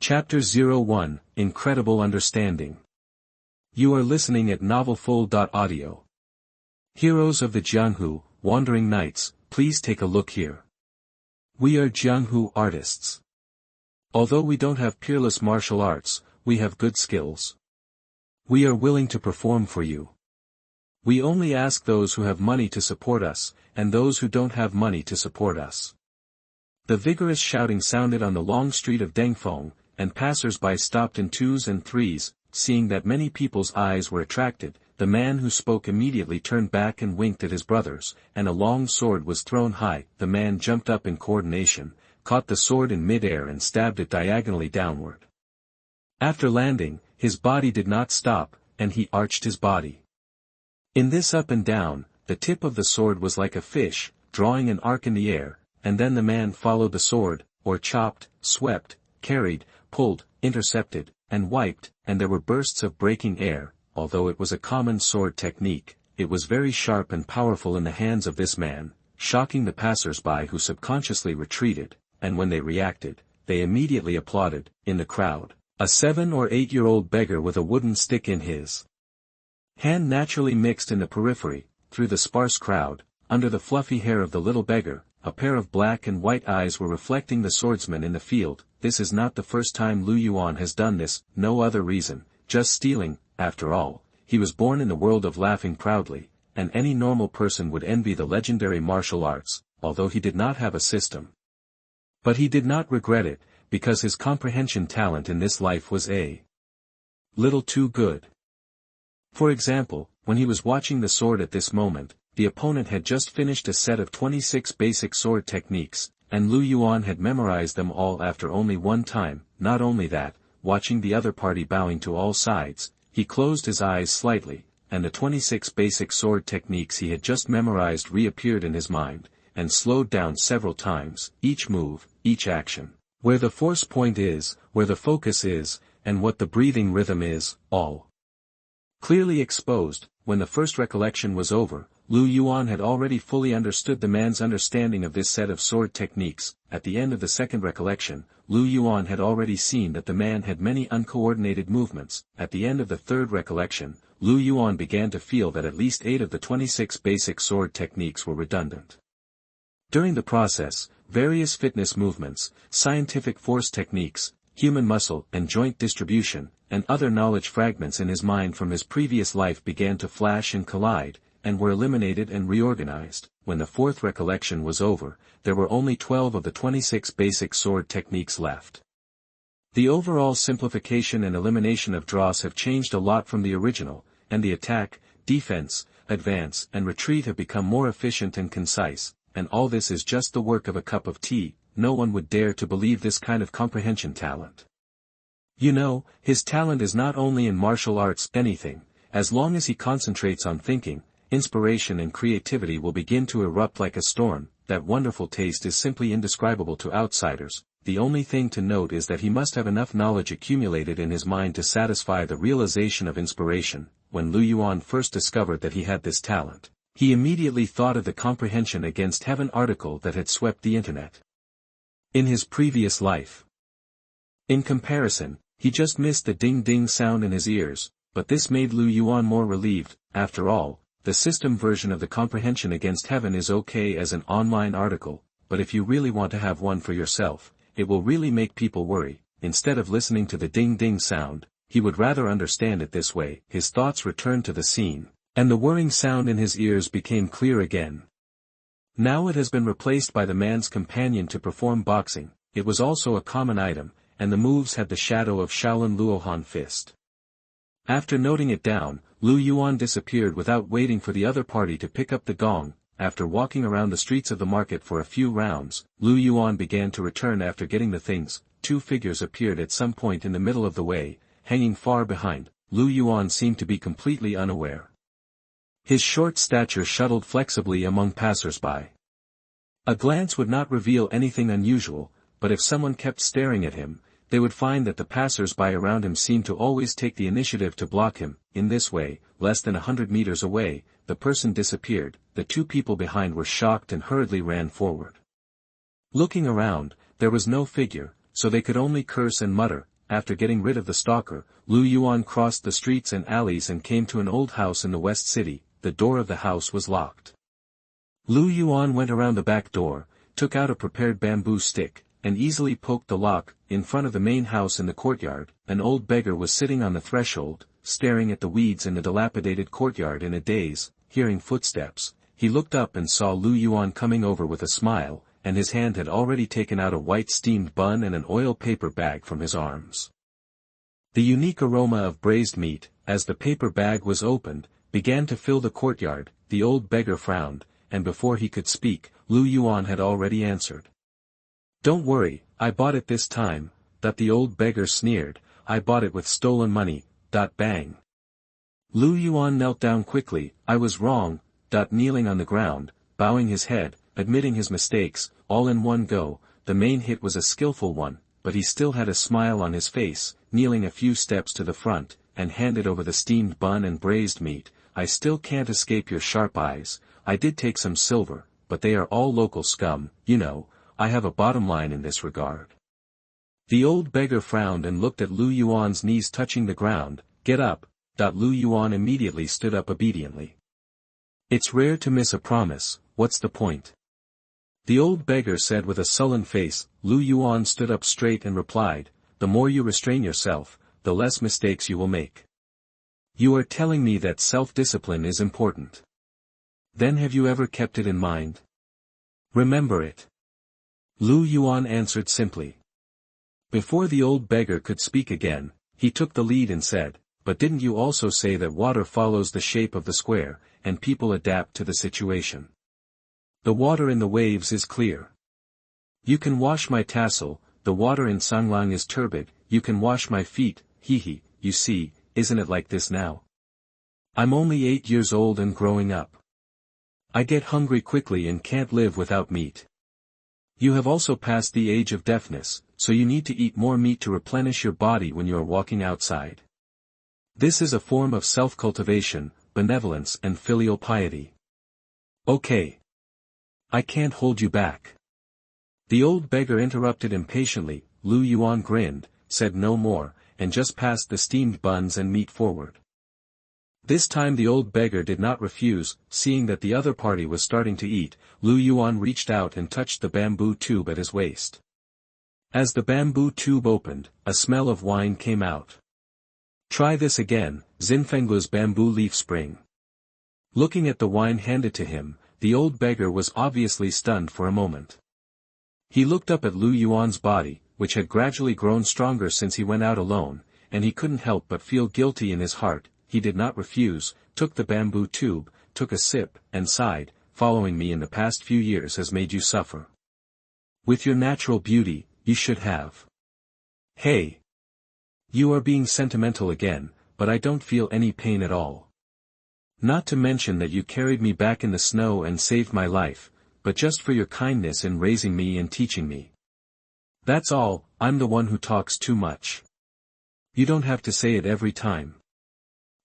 Chapter 01, Incredible Understanding. You are listening at novelfull.audio. Heroes of the Jianghu, Wandering Knights, please take a look here. We are Jianghu artists. Although we don't have peerless martial arts, we have good skills. We are willing to perform for you. We only ask those who have money to support us, and those who don't have money to support us. The vigorous shouting sounded on the long street of Dengfeng, and passers-by stopped in twos and threes. Seeing that many people's eyes were attracted, the man who spoke immediately turned back and winked at his brothers, and a long sword was thrown high. The man jumped up in coordination, caught the sword in mid-air and stabbed it diagonally downward. After landing, his body did not stop, and he arched his body. In this up and down, the tip of the sword was like a fish, drawing an arc in the air, and then the man followed the sword, or chopped, swept, carried, pulled, intercepted, and wiped, and there were bursts of breaking air. Although it was a common sword technique, it was very sharp and powerful in the hands of this man, shocking the passers-by who subconsciously retreated, and when they reacted, they immediately applauded. In the crowd, a 7- or 8-year-old beggar with a wooden stick in his hand naturally mixed in the periphery, through the sparse crowd, under the fluffy hair of the little beggar. A pair of black and white eyes were reflecting the swordsman in the field. This is not the first time Yuan has done this, no other reason, just stealing. After all, he was born in the world of laughing proudly, and any normal person would envy the legendary martial arts, although he did not have a system. But he did not regret it, because his comprehension talent in this life was a little too good. For example, when he was watching the sword at this moment, the opponent had just finished a set of 26 basic sword techniques, and Yuan had memorized them all after only one time. Not only that, watching the other party bowing to all sides, he closed his eyes slightly, and the 26 basic sword techniques he had just memorized reappeared in his mind, and slowed down several times, each move, each action, where the force point is, where the focus is, and what the breathing rhythm is, all clearly exposed. When the first recollection was over, Yuan had already fully understood the man's understanding of this set of sword techniques. At the end of the second recollection, Yuan had already seen that the man had many uncoordinated movements. At the end of the third recollection, Yuan began to feel that at least 8 of the 26 basic sword techniques were redundant. During the process, various fitness movements, scientific force techniques, human muscle and joint distribution, and other knowledge fragments in his mind from his previous life began to flash and collide, and were eliminated and reorganized. When the fourth recollection was over, there were only 12 of the 26 basic sword techniques left. The overall simplification and elimination of draws have changed a lot from the original, and the attack, defense, advance and retreat have become more efficient and concise, and all this is just the work of a cup of tea. No one would dare to believe this kind of comprehension talent. You know, his talent is not only in martial arts. Anything, as long as he concentrates on thinking, inspiration and creativity will begin to erupt like a storm. That wonderful taste is simply indescribable to outsiders. The only thing to note is that he must have enough knowledge accumulated in his mind to satisfy the realization of inspiration. When Yuan first discovered that he had this talent, he immediately thought of the Comprehension Against Heaven article that had swept the internet in his previous life. In comparison, he just missed the ding-ding sound in his ears, but this made Yuan more relieved. After all, the system version of the Comprehension Against Heaven is okay as an online article, but if you really want to have one for yourself, it will really make people worry. Instead of listening to the ding-ding sound, he would rather understand it this way. His thoughts returned to the scene, and the whirring sound in his ears became clear again. Now it has been replaced by the man's companion to perform boxing. It was also a common item, and the moves had the shadow of Shaolin Luohan fist. After noting it down, Yuan disappeared without waiting for the other party to pick up the gong. After walking around the streets of the market for a few rounds, Yuan began to return after getting the things. 2 figures appeared at some point in the middle of the way, hanging far behind. Yuan seemed to be completely unaware. His short stature shuttled flexibly among passers-by. A glance would not reveal anything unusual, but if someone kept staring at him, they would find that the passers-by around him seemed to always take the initiative to block him. In this way, less than 100 meters away, the person disappeared. The 2 people behind were shocked and hurriedly ran forward. Looking around, there was no figure, so they could only curse and mutter. after getting rid of the stalker, Lu Yuan crossed the streets and alleys and came to an old house in the West City. The door of the house was locked. Lu Yuan went around the back door, took out a prepared bamboo stick, and easily poked the lock. In front of the main house in the courtyard, an old beggar was sitting on the threshold, staring at the weeds in the dilapidated courtyard in a daze. Hearing footsteps, he looked up and saw Lu Yuan coming over with a smile, and his hand had already taken out a white steamed bun and an oil paper bag from his arms. The unique aroma of braised meat, as the paper bag was opened, began to fill the courtyard. The old beggar frowned, and before he could speak, Lu Yuan had already answered. "Don't worry, I bought it this time," the old beggar sneered. "I bought it with stolen money." Bang. Lu Yuan knelt down quickly. "I was wrong." Kneeling on the ground, bowing his head, admitting his mistakes, all in one go. The main hit was a skillful one, but he still had a smile on his face. Kneeling a few steps to the front, and handed over the steamed bun and braised meat. "I still can't escape your sharp eyes. I did take some silver, but they are all local scum. You know, I have a bottom line in this regard." The old beggar frowned and looked at Lu Yuan's knees touching the ground. "Get up." Lu Yuan immediately stood up obediently. "It's rare to miss a promise, what's the point?" the old beggar said with a sullen face. Lu Yuan stood up straight and replied, "The more you restrain yourself, the less mistakes you will make. You are telling me that self-discipline is important. Then have you ever kept it in mind? Remember it." Lu Yuan answered simply. Before the old beggar could speak again, he took the lead and said, "But didn't you also say that water follows the shape of the square, and people adapt to the situation? The water in the waves is clear. You can wash my tassel, the water in Sanglang is turbid. You can wash my feet, hee. You see, isn't it like this now? I'm only 8 years old and growing up. I get hungry quickly and can't live without meat. You have also passed the age of deafness, so you need to eat more meat to replenish your body when you are walking outside. This is a form of self-cultivation, benevolence and filial piety. Okay. I can't hold you back." The old beggar interrupted impatiently. Lu Yuan grinned, said no more, and just passed the steamed buns and meat forward. This time the old beggar did not refuse. Seeing that the other party was starting to eat, Lu Yuan reached out and touched the bamboo tube at his waist. As the bamboo tube opened, a smell of wine came out. "Try this again, Zinfenglu's bamboo leaf spring." Looking at the wine handed to him, the old beggar was obviously stunned for a moment. He looked up at Lu Yuan's body, which had gradually grown stronger since he went out alone, and he couldn't help but feel guilty in his heart. He did not refuse, took the bamboo tube, took a sip, and sighed. "Following me in the past few years has made you suffer. With your natural beauty, you should have. Hey! You are being sentimental again, but I don't feel any pain at all. Not to mention that you carried me back in the snow and saved my life, but just for your kindness in raising me and teaching me. That's all. I'm the one who talks too much. You don't have to say it every time."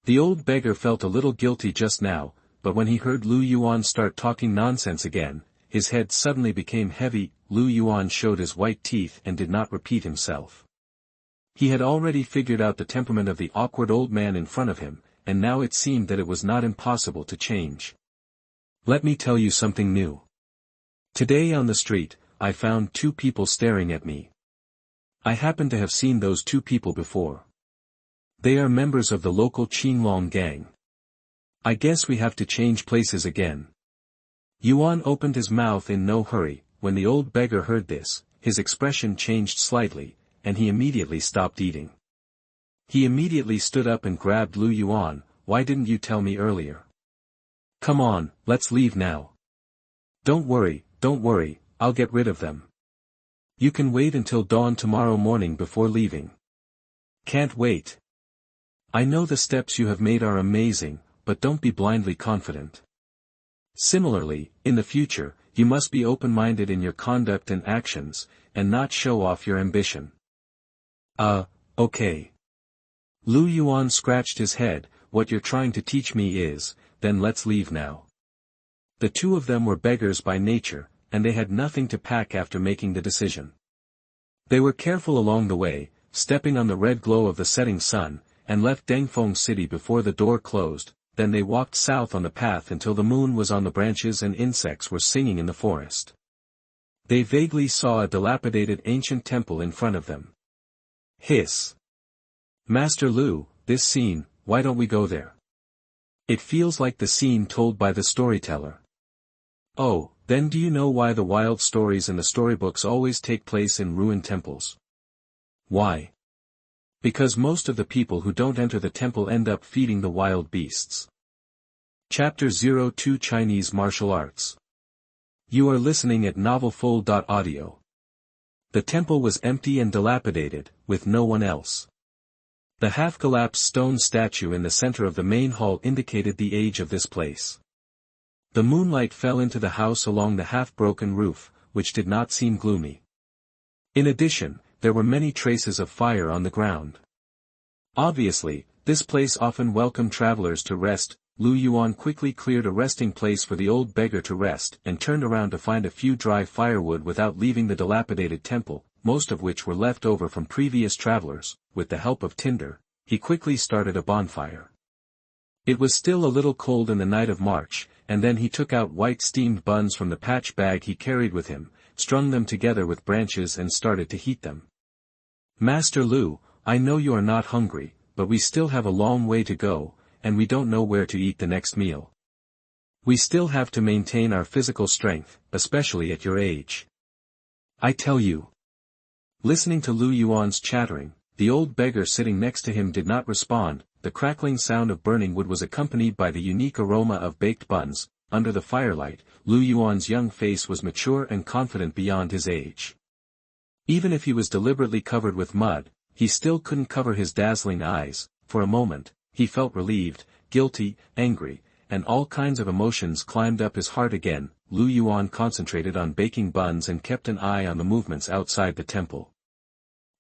The old beggar felt a little guilty just now, but when he heard Lu Yuan start talking nonsense again, his head suddenly became heavy. Lu Yuan showed his white teeth and did not repeat himself. He had already figured out the temperament of the awkward old man in front of him, and now it seemed that it was not impossible to change. "Let me tell you something new. Today on the street, I found 2 people staring at me. I happen to have seen those 2 people before. They are members of the local Qinglong gang. I guess we have to change places again." Yuan opened his mouth in no hurry. When the old beggar heard this, his expression changed slightly, and he immediately stopped eating. He immediately stood up and grabbed Lu Yuan. "Why didn't you tell me earlier? Come on, let's leave now." Don't worry, I'll get rid of them. You can wait until dawn tomorrow morning before leaving." "Can't wait. I know the steps you have made are amazing, but don't be blindly confident. Similarly, in the future, you must be open-minded in your conduct and actions, and not show off your ambition." Okay. Lu Yuan scratched his head. "What you're trying to teach me is, then let's leave now." The 2 of them were beggars by nature, and they had nothing to pack after making the decision. They were careful along the way, stepping on the red glow of the setting sun, and left Dengfeng City before the door closed. Then they walked south on the path until the moon was on the branches and insects were singing in the forest. They vaguely saw a dilapidated ancient temple in front of them. Hiss. Master Lu, this scene, why don't we go there? It feels like the scene told by the storyteller. Oh, then do you know why the wild stories in the storybooks always take place in ruined temples? Why? Because most of the people who don't enter the temple end up feeding the wild beasts. Chapter 02 Chinese Martial Arts. You are listening at NovelFull.audio. The temple was empty and dilapidated, with no one else. The half-collapsed stone statue in the center of the main hall indicated the age of this place. The moonlight fell into the house along the half-broken roof, which did not seem gloomy. In addition, there were many traces of fire on the ground. Obviously, this place often welcomed travelers to rest. Lu Yuan quickly cleared a resting place for the old beggar to rest and turned around to find a few dry firewood without leaving the dilapidated temple, most of which were left over from previous travelers. With the help of tinder, he quickly started a bonfire. It was still a little cold in the night of March, and then he took out white steamed buns from the patch bag he carried with him, strung them together with branches and started to heat them. Master Lu, I know you are not hungry, but we still have a long way to go, and we don't know where to eat the next meal. We still have to maintain our physical strength, especially at your age. I tell you. Listening to Lu Yuan's chattering, the old beggar sitting next to him did not respond. The crackling sound of burning wood was accompanied by the unique aroma of baked buns. Under the firelight, Lu Yuan's young face was mature and confident beyond his age. Even if he was deliberately covered with mud, he still couldn't cover his dazzling eyes. For a moment, he felt relieved, guilty, angry, and all kinds of emotions climbed up his heart again. Lu Yuan concentrated on baking buns and kept an eye on the movements outside the temple.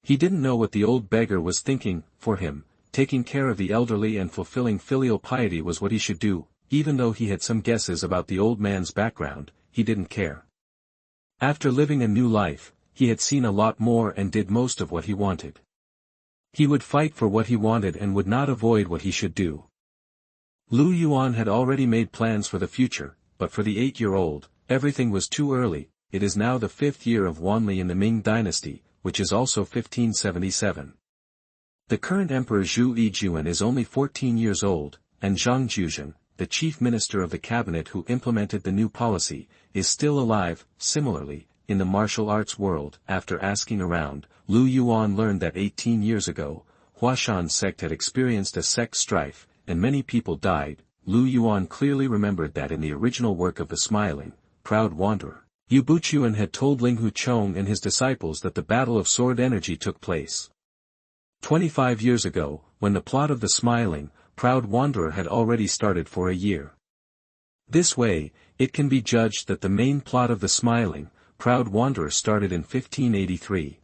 He didn't know what the old beggar was thinking. For him, taking care of the elderly and fulfilling filial piety was what he should do. Even though he had some guesses about the old man's background, he didn't care. After living a new life, he had seen a lot more and did most of what he wanted. He would fight for what he wanted and would not avoid what he should do. Lu Yuan had already made plans for the future, but for the 8-year-old, everything was too early. It is now the 5th year of Wanli in the Ming dynasty, which is also 1577. The current emperor Zhu Yijuan is only 14 years old, and Zhang Juzhen, the chief minister of the cabinet who implemented the new policy, is still alive. Similarly, in the martial arts world, after asking around, Lu Yuan learned that 18 years ago, Huashan's sect had experienced a sect strife, and many people died. Lu Yuan clearly remembered that in the original work of the smiling, proud wanderer, Yu Buchuan had told Ling Huchong and his disciples that the battle of sword energy took place 25 years ago, when the plot of the smiling, proud wanderer had already started for a year. This way, it can be judged that the main plot of the smiling, proud wanderer started in 1583.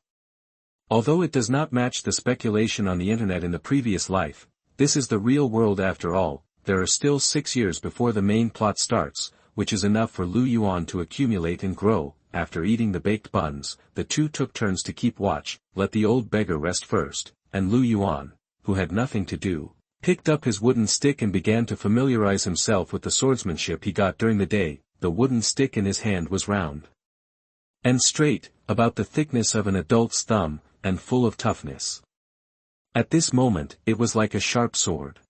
Although it does not match the speculation on the internet in the previous life, this is the real world after all. There are still 6 years before the main plot starts, which is enough for Lu Yuan to accumulate and grow. After eating the baked buns, the two took turns to keep watch. Let the old beggar rest first, and Lu Yuan, who had nothing to do, picked up his wooden stick and began to familiarize himself with the swordsmanship he got during the day. The wooden stick in his hand was round and straight, about the thickness of an adult's thumb, and full of toughness. At this moment, it was like a sharp sword.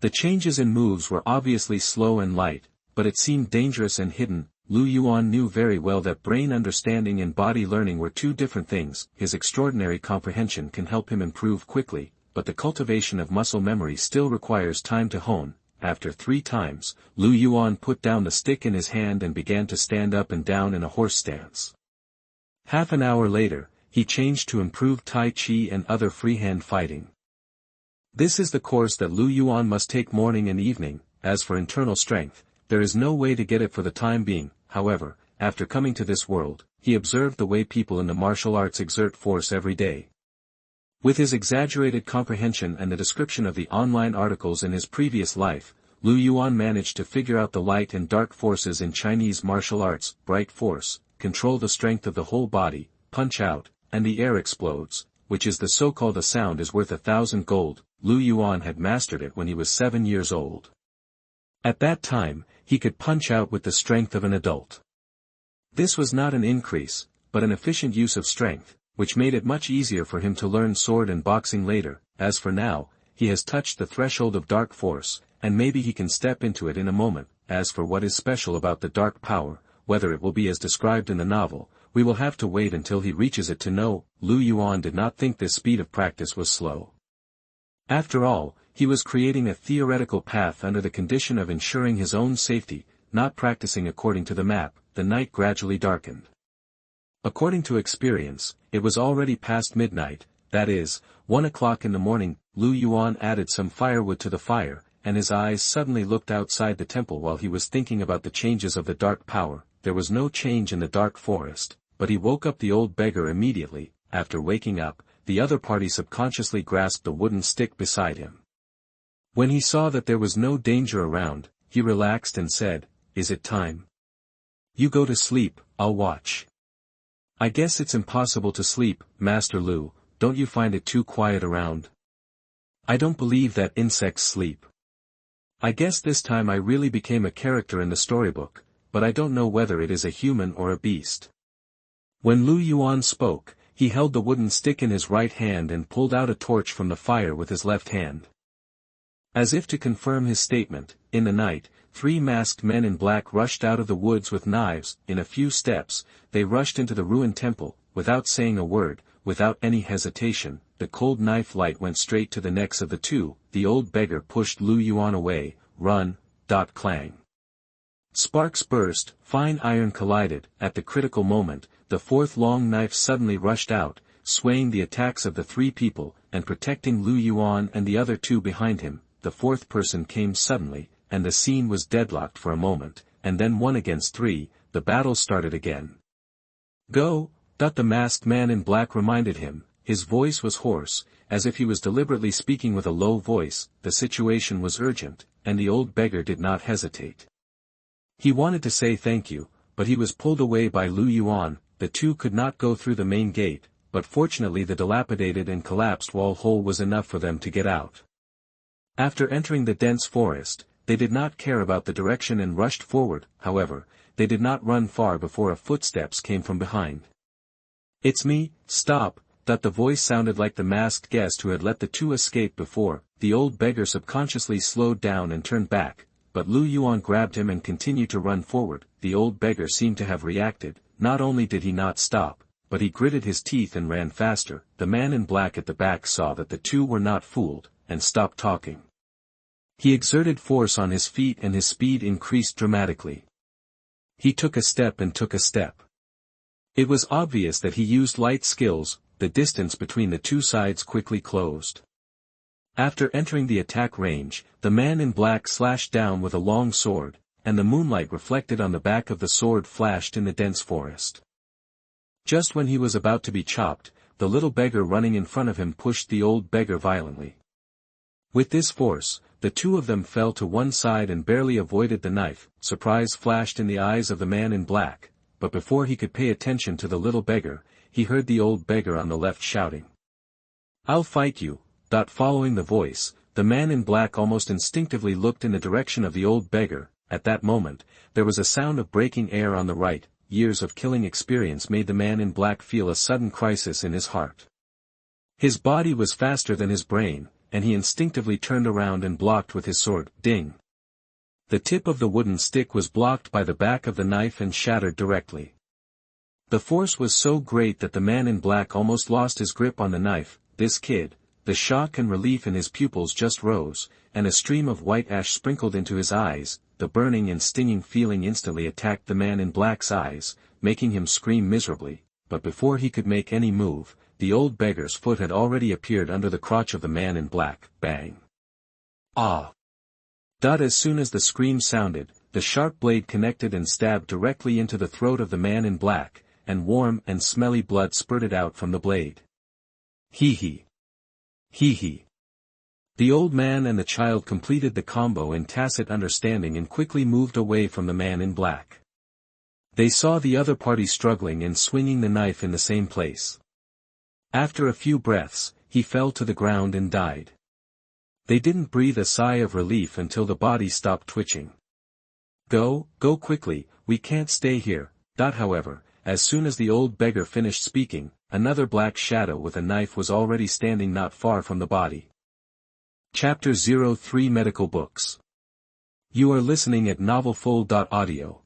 The changes in moves were obviously slow and light, but it seemed dangerous and hidden. Lu Yuan knew very well that brain understanding and body learning were two different things. His extraordinary comprehension can help him improve quickly, but the cultivation of muscle memory still requires time to hone. After 3 times, Lu Yuan put down the stick in his hand and began to stand up and down in a horse stance. Half an hour later, he changed to improved Tai Chi and other freehand fighting. This is the course that Lu Yuan must take morning and evening. As for internal strength, there is no way to get it for the time being. However, after coming to this world, he observed the way people in the martial arts exert force every day. With his exaggerated comprehension and the description of the online articles in his previous life, Lu Yuan managed to figure out the light and dark forces in Chinese martial arts. Bright force, control the strength of the whole body, punch out, and the air explodes. which is the so-called a sound is worth 1,000 gold, Lu Yuan had mastered it when he was 7 years old. At that time, he could punch out with the strength of an adult. This was not an increase, but an efficient use of strength, which made it much easier for him to learn sword and boxing later. As for now, he has touched the threshold of dark force, and maybe he can step into it in a moment. As for what is special about the dark power, whether it will be as described in the novel, we will have to wait until he reaches it to know. Lu Yuan did not think this speed of practice was slow. After all, he was creating a theoretical path under the condition of ensuring his own safety, not practicing according to the map. The night gradually darkened. According to experience, it was already past midnight, that is, 1 o'clock in the morning. Lu Yuan added some firewood to the fire, and his eyes suddenly looked outside the temple while he was thinking about the changes of the dark power. There was no change in the dark forest, but he woke up the old beggar immediately. After waking up, the other party subconsciously grasped the wooden stick beside him. When he saw that there was no danger around, he relaxed and said, "Is it time? You go to sleep, I'll watch." "I guess it's impossible to sleep, Master Lu, don't you find it too quiet around?" "I don't believe that insects sleep. I guess this time I really became a character in the storybook, but I don't know whether it is a human or a beast." When Lu Yuan spoke, he held the wooden stick in his right hand and pulled out a torch from the fire with his left hand. As if to confirm his statement, in the night, 3 masked men in black rushed out of the woods with knives. In a few steps, they rushed into the ruined temple. Without saying a word, without any hesitation, the cold knife light went straight to the necks of the two. The old beggar pushed Lu Yuan away. "Run!" Clang. Sparks burst, fine iron collided. At the critical moment, the 4th long knife suddenly rushed out, swaying the attacks of the 3 people, and protecting Lu Yuan and the other 2 behind him. The 4th person came suddenly, and the scene was deadlocked for a moment, and then 1 against 3, the battle started again. "Go!" The masked man in black reminded him. His voice was hoarse, as if he was deliberately speaking with a low voice. The situation was urgent, and the old beggar did not hesitate. He wanted to say thank you, but he was pulled away by Lu Yuan. The 2 could not go through the main gate, but fortunately the dilapidated and collapsed wall hole was enough for them to get out. After entering the dense forest, they did not care about the direction and rushed forward. However, they did not run far before a footsteps came from behind. "It's me." "Stop!" The voice sounded like the masked guest who had let the 2 escape before. The old beggar subconsciously slowed down and turned back, but Lu Yuan grabbed him and continued to run forward. The old beggar seemed to have reacted. Not only did he not stop, but he gritted his teeth and ran faster. The man in black at the back saw that the 2 were not fooled, and stopped talking. He exerted force on his feet and his speed increased dramatically. He took a step and took a step. It was obvious that he used light skills. The distance between the 2 sides quickly closed. After entering the attack range, the man in black slashed down with a long sword, and the moonlight reflected on the back of the sword flashed in the dense forest. Just when he was about to be chopped, the little beggar running in front of him pushed the old beggar violently. With this force, the 2 of them fell to one side and barely avoided the knife. Surprise flashed in the eyes of the man in black, but before he could pay attention to the little beggar, he heard the old beggar on the left shouting, "I'll fight you." Following the voice, the man in black almost instinctively looked in the direction of the old beggar. At that moment, there was a sound of breaking air on the right. Years of killing experience made the man in black feel a sudden crisis in his heart. His body was faster than his brain, and he instinctively turned around and blocked with his sword. Ding! The tip of the wooden stick was blocked by the back of the knife and shattered directly. The force was so great that the man in black almost lost his grip on the knife. This kid, the shock and relief in his pupils just rose, and a stream of white ash sprinkled into his eyes. The burning and stinging feeling instantly attacked the man in black's eyes, making him scream miserably, but before he could make any move, the old beggar's foot had already appeared under the crotch of the man in black. Bang! Ah! As soon as the scream sounded, the sharp blade connected and stabbed directly into the throat of the man in black, and warm and smelly blood spurted out from the blade. Hee hee. Hee hee. The old man and the child completed the combo in tacit understanding and quickly moved away from the man in black. They saw the other party struggling and swinging the knife in the same place. After a few breaths, he fell to the ground and died. They didn't breathe a sigh of relief until the body stopped twitching. Go quickly, we can't stay here. However, as soon as the old beggar finished speaking, another black shadow with a knife was already standing not far from the body. Chapter 03 Medical Books. You are listening at NovelFull.audio.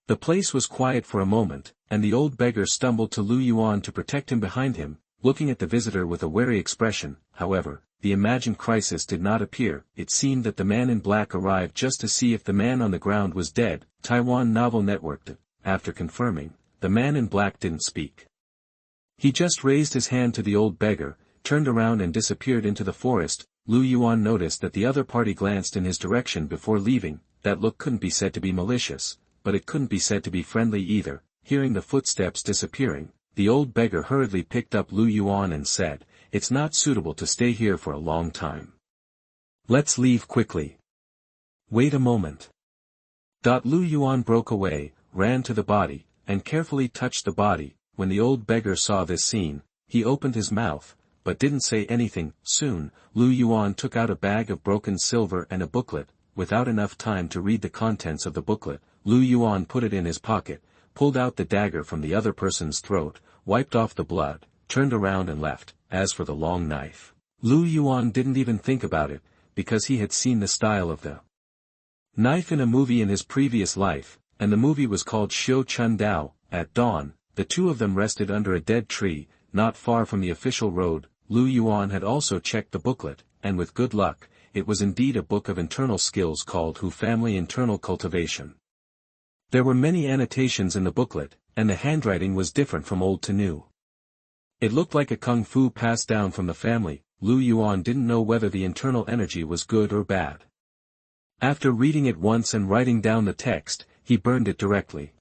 The place was quiet for a moment, and the old beggar stumbled to Yuan to protect him behind him, looking at the visitor with a wary expression. However, the imagined crisis did not appear. It seemed that the man in black arrived just to see if the man on the ground was dead. Taiwan Novel Network. After confirming, the man in black didn't speak. He just raised his hand to the old beggar, turned around and disappeared into the forest. Yuan noticed that the other party glanced in his direction before leaving. That look couldn't be said to be malicious, but it couldn't be said to be friendly either. Hearing the footsteps disappearing, the old beggar hurriedly picked up Yuan and said, "It's not suitable to stay here for a long time. Let's leave quickly." "Wait a moment." Yuan broke away, ran to the body, and carefully touched the body. When the old beggar saw this scene, he opened his mouth, but didn't say anything. Soon, Yuan took out a bag of broken silver and a booklet. Without enough time to read the contents of the booklet, Yuan put it in his pocket, pulled out the dagger from the other person's throat, wiped off the blood, turned around and left. As for the long knife, Yuan didn't even think about it, because he had seen the style of the knife in a movie in his previous life, and the movie was called Xiu Chun Dao. At dawn, the two of them rested under a dead tree, not far from the official road. Yuan had also checked the booklet, and with good luck, it was indeed a book of internal skills called Hu Family Internal Cultivation. There were many annotations in the booklet, and the handwriting was different from old to new. It looked like a kung fu passed down from the family. Yuan didn't know whether the internal energy was good or bad. After reading it once and writing down the text, he burned it directly.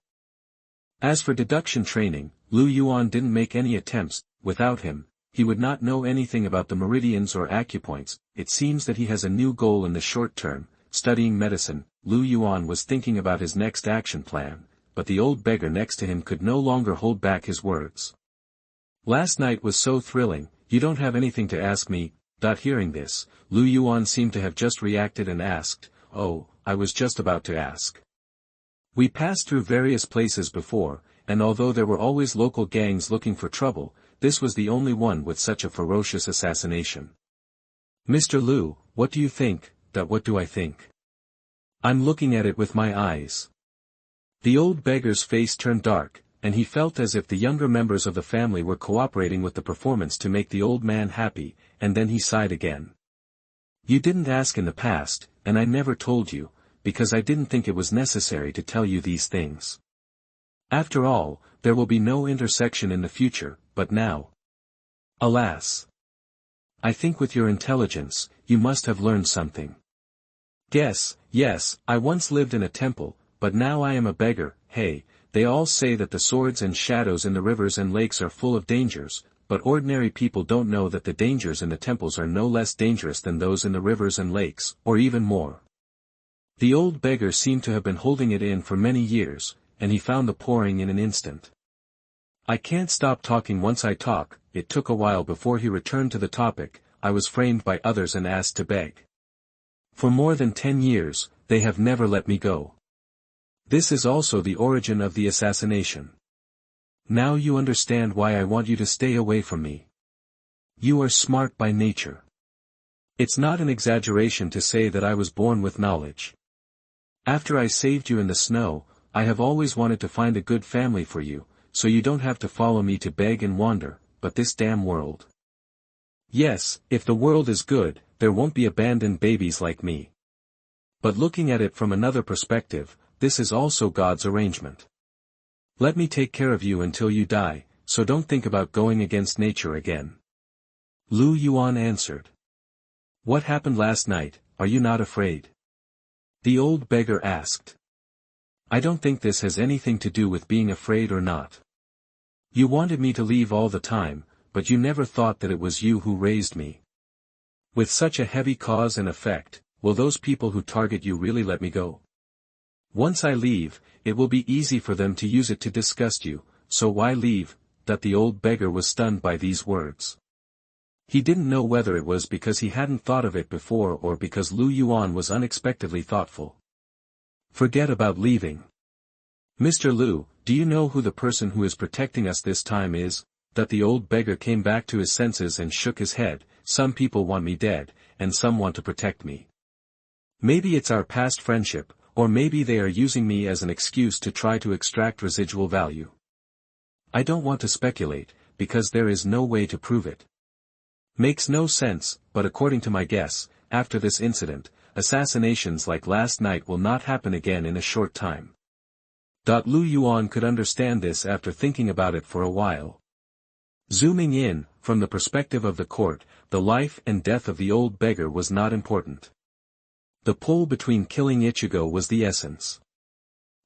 As for deduction training, Yuan didn't make any attempts. Without him, he would not know anything about the meridians or acupoints. It seems that he has a new goal in the short term, studying medicine. Yuan was thinking about his next action plan, but the old beggar next to him could no longer hold back his words. "Last night was so thrilling, you don't have anything to ask me." Hearing this, Yuan seemed to have just reacted and asked, "Oh, I was just about to ask. We passed through various places before, and although there were always local gangs looking for trouble, this was the only one with such a ferocious assassination. Mr. Liu, what do you think?" "What do I think? I'm looking at it with my eyes." The old beggar's face turned dark, and he felt as if the younger members of the family were cooperating with the performance to make the old man happy, and then he sighed again. "You didn't ask in the past, and I never told you, because I didn't think it was necessary to tell you these things. After all, there will be no intersection in the future, but now. Alas. I think with your intelligence, you must have learned something." Yes, I once lived in a temple, but now I am a beggar." "Hey, they all say that the swords and shadows in the rivers and lakes are full of dangers, but ordinary people don't know that the dangers in the temples are no less dangerous than those in the rivers and lakes, or even more." The old beggar seemed to have been holding it in for many years, and he found the pouring in an instant. "I can't stop talking once I talk." It took a while before he returned to the topic. "I was framed by others and asked to beg. For more than 10 years, they have never let me go. This is also the origin of the assassination. Now you understand why I want you to stay away from me. You are smart by nature. It's not an exaggeration to say that I was born with knowledge. After I saved you in the snow, I have always wanted to find a good family for you, so you don't have to follow me to beg and wander, but this damn world. Yes, if the world is good, there won't be abandoned babies like me. But looking at it from another perspective, this is also God's arrangement. Let me take care of you until you die, so don't think about going against nature again." Yuan answered. "What happened last night, are you not afraid?" The old beggar asked. "I don't think this has anything to do with being afraid or not. You wanted me to leave all the time, but you never thought that it was you who raised me. With such a heavy cause and effect, will those people who target you really let me go? Once I leave, it will be easy for them to use it to disgust you, so why leave?" that the old beggar was stunned by these words. He didn't know whether it was because he hadn't thought of it before or because Yuan was unexpectedly thoughtful. Forget about leaving. Mr. Lu, do you know who the person who is protecting us this time is? That the old beggar came back to his senses and shook his head. Some people want me dead, and some want to protect me. Maybe it's our past friendship, or maybe they are using me as an excuse to try to extract residual value. I don't want to speculate, because there is no way to prove it. Makes no sense, but according to my guess, after this incident, assassinations like last night will not happen again in a short time. Yuan could understand this after thinking about it for a while. Zooming in, from the perspective of the court, the life and death of the old beggar was not important. The pull between killing Ichigo was the essence.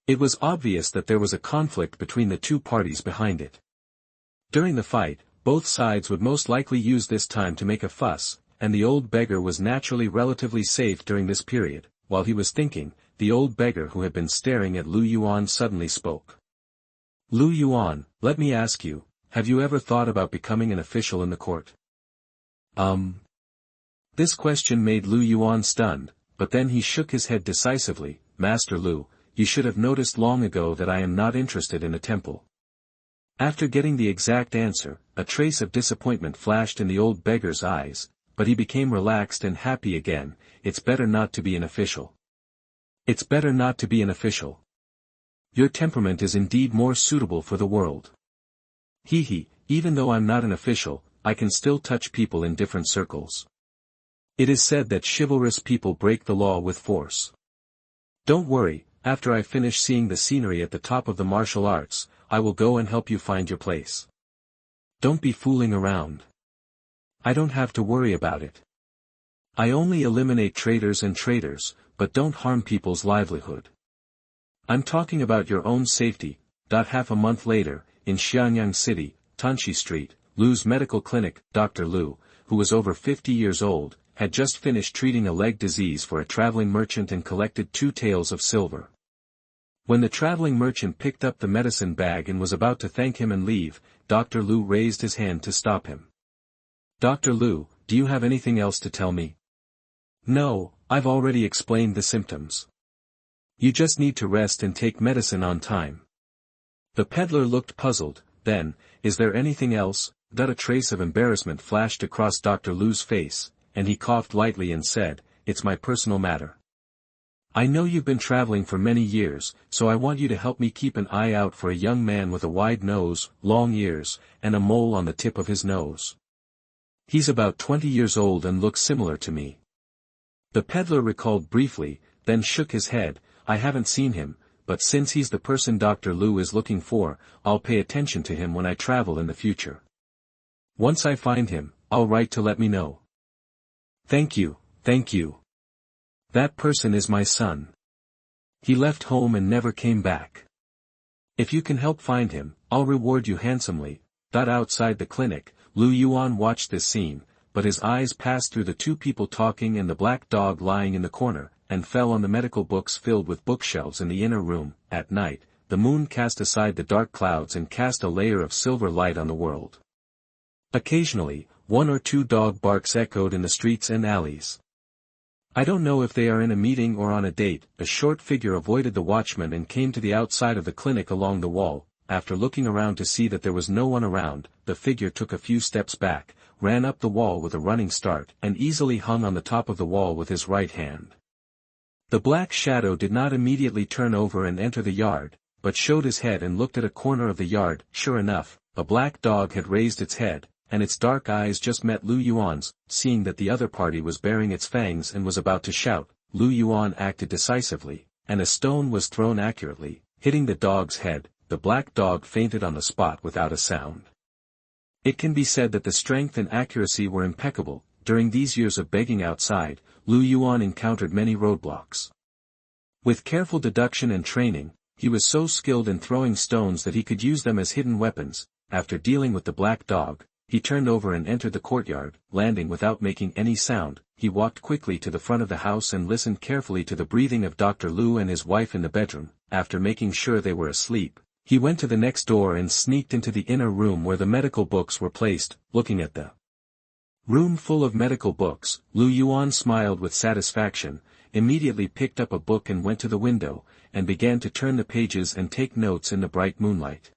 It was obvious that there was a conflict between the two parties behind it. During the fight, both sides would most likely use this time to make a fuss, and the old beggar was naturally relatively safe during this period. While he was thinking, the old beggar who had been staring at Yuan suddenly spoke. Yuan, let me ask you, have you ever thought about becoming an official in the court? This question made Yuan stunned, but then he shook his head decisively. Master Lu, you should have noticed long ago that I am not interested in a temple. After getting the exact answer, a trace of disappointment flashed in the old beggar's eyes, but he became relaxed and happy again. It's better not to be an official. It's better not to be an official. Your temperament is indeed more suitable for the world. Even though I'm not an official, I can still touch people in different circles. It is said that chivalrous people break the law with force. Don't worry, after I finish seeing the scenery at the top of the martial arts, I will go and help you find your place. Don't be fooling around. I don't have to worry about it. I only eliminate traitors, but don't harm people's livelihood. I'm talking about your own safety. Half a month later, in Xianyang City, Tanshi Street, Lu's medical clinic, Dr. Lu, who was over 50 years old, had just finished treating a leg disease for a traveling merchant and collected 2 taels of silver. When the traveling merchant picked up the medicine bag and was about to thank him and leave, Dr. Lu raised his hand to stop him. Dr. Lu, do you have anything else to tell me? No, I've already explained the symptoms. You just need to rest and take medicine on time. The peddler looked puzzled. Then, is there anything else? A trace of embarrassment flashed across Dr. Lu's face, and he coughed lightly and said, it's my personal matter. I know you've been traveling for many years, so I want you to help me keep an eye out for a young man with a wide nose, long ears, and a mole on the tip of his nose. He's about 20 years old and looks similar to me. The peddler recalled briefly, then shook his head. I haven't seen him, but since he's the person Dr. Lu is looking for, I'll pay attention to him when I travel in the future. Once I find him, I'll write to let me know. Thank you. That person is my son. He left home and never came back. If you can help find him, I'll reward you handsomely. Outside the clinic, Yuan watched this scene, but his eyes passed through the 2 people talking and the black dog lying in the corner, and fell on the medical books filled with bookshelves in the inner room. At night, the moon cast aside the dark clouds and cast a layer of silver light on the world. Occasionally, 1 or 2 dog barks echoed in the streets and alleys. I don't know if they are in a meeting or on a date. A short figure avoided the watchman and came to the outside of the clinic along the wall. After looking around to see that there was no one around, the figure took a few steps back, ran up the wall with a running start, and easily hung on the top of the wall with his right hand. The black shadow did not immediately turn over and enter the yard, but showed his head and looked at a corner of the yard. Sure enough, a black dog had raised its head, and its dark eyes just met Yuan's. Seeing that the other party was baring its fangs and was about to shout, Yuan acted decisively, and a stone was thrown accurately, hitting the dog's head. The black dog fainted on the spot without a sound. It can be said that the strength and accuracy were impeccable. During these years of begging outside, Yuan encountered many roadblocks. With careful deduction and training, he was so skilled in throwing stones that he could use them as hidden weapons. After dealing with the black dog, he turned over and entered the courtyard, landing without making any sound. He walked quickly to the front of the house and listened carefully to the breathing of Dr. Lu and his wife in the bedroom. After making sure they were asleep, He went to the next door and sneaked into the inner room where the medical books were placed, looking at the room full of medical books. Yuan smiled with satisfaction, immediately picked up a book and went to the window, and began to turn the pages and take notes in the bright moonlight.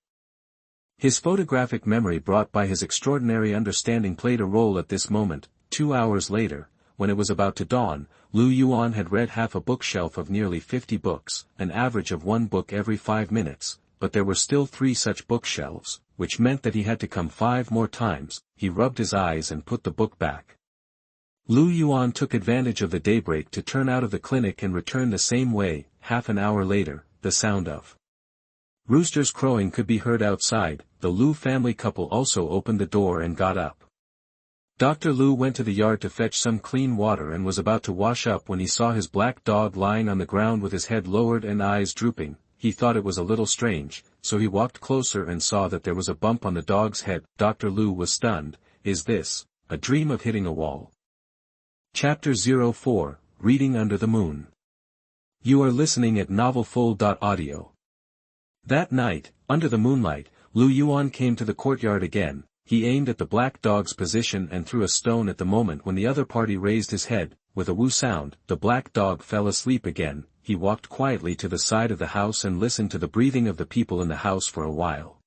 His photographic memory brought by his extraordinary understanding played a role at this moment. 2 hours later, when it was about to dawn, Yuan had read half a bookshelf of nearly 50 books, an average of 1 book every 5 minutes, but there were still 3 such bookshelves, which meant that he had to come 5 more times. He rubbed his eyes and put the book back. Yuan took advantage of the daybreak to turn out of the clinic and return the same way. Half an hour later, the sound of roosters crowing could be heard outside. The Lu family couple also opened the door and got up. Dr. Lu went to the yard to fetch some clean water and was about to wash up when he saw his black dog lying on the ground with his head lowered and eyes drooping. He thought it was a little strange, so he walked closer and saw that there was a bump on the dog's head. Dr. Lu was stunned. Is this a dream of hitting a wall? Chapter 04, Reading Under the Moon. You are listening at NovelFull.audio. That night, under the moonlight, Yuan came to the courtyard again. He aimed at the black dog's position and threw a stone at the moment when the other party raised his head. With a woo sound, the black dog fell asleep again. He walked quietly to the side of the house and listened to the breathing of the people in the house for a while.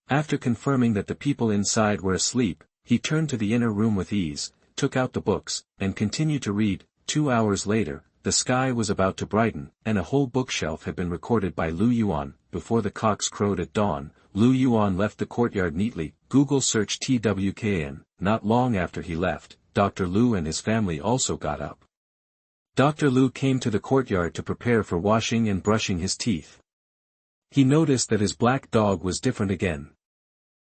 After confirming that the people inside were asleep, he turned to the inner room with ease, took out the books, and continued to read. 2 hours later, the sky was about to brighten, and a whole bookshelf had been recorded by Yuan. Before the cocks crowed at dawn, Yuan left the courtyard neatly. Google search TWKN. Not long after he left, Dr. Lu and his family also got up. Dr. Lu came to the courtyard to prepare for washing and brushing his teeth. He noticed that his black dog was different again.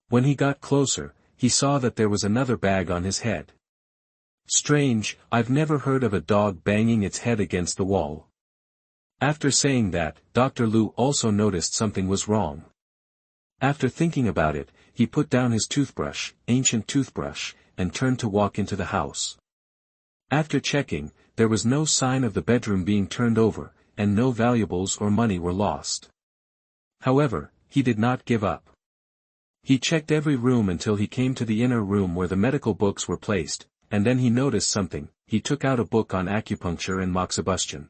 When he got closer, he saw that there was another bag on his head. Strange, I've never heard of a dog banging its head against the wall. After saying that, Dr. Lu also noticed something was wrong. After thinking about it, he put down his toothbrush, ancient toothbrush, and turned to walk into the house. After checking, there was no sign of the bedroom being turned over, and no valuables or money were lost. However, he did not give up. He checked every room until he came to the inner room where the medical books were placed, and then he noticed something. He took out a book on acupuncture and moxibustion.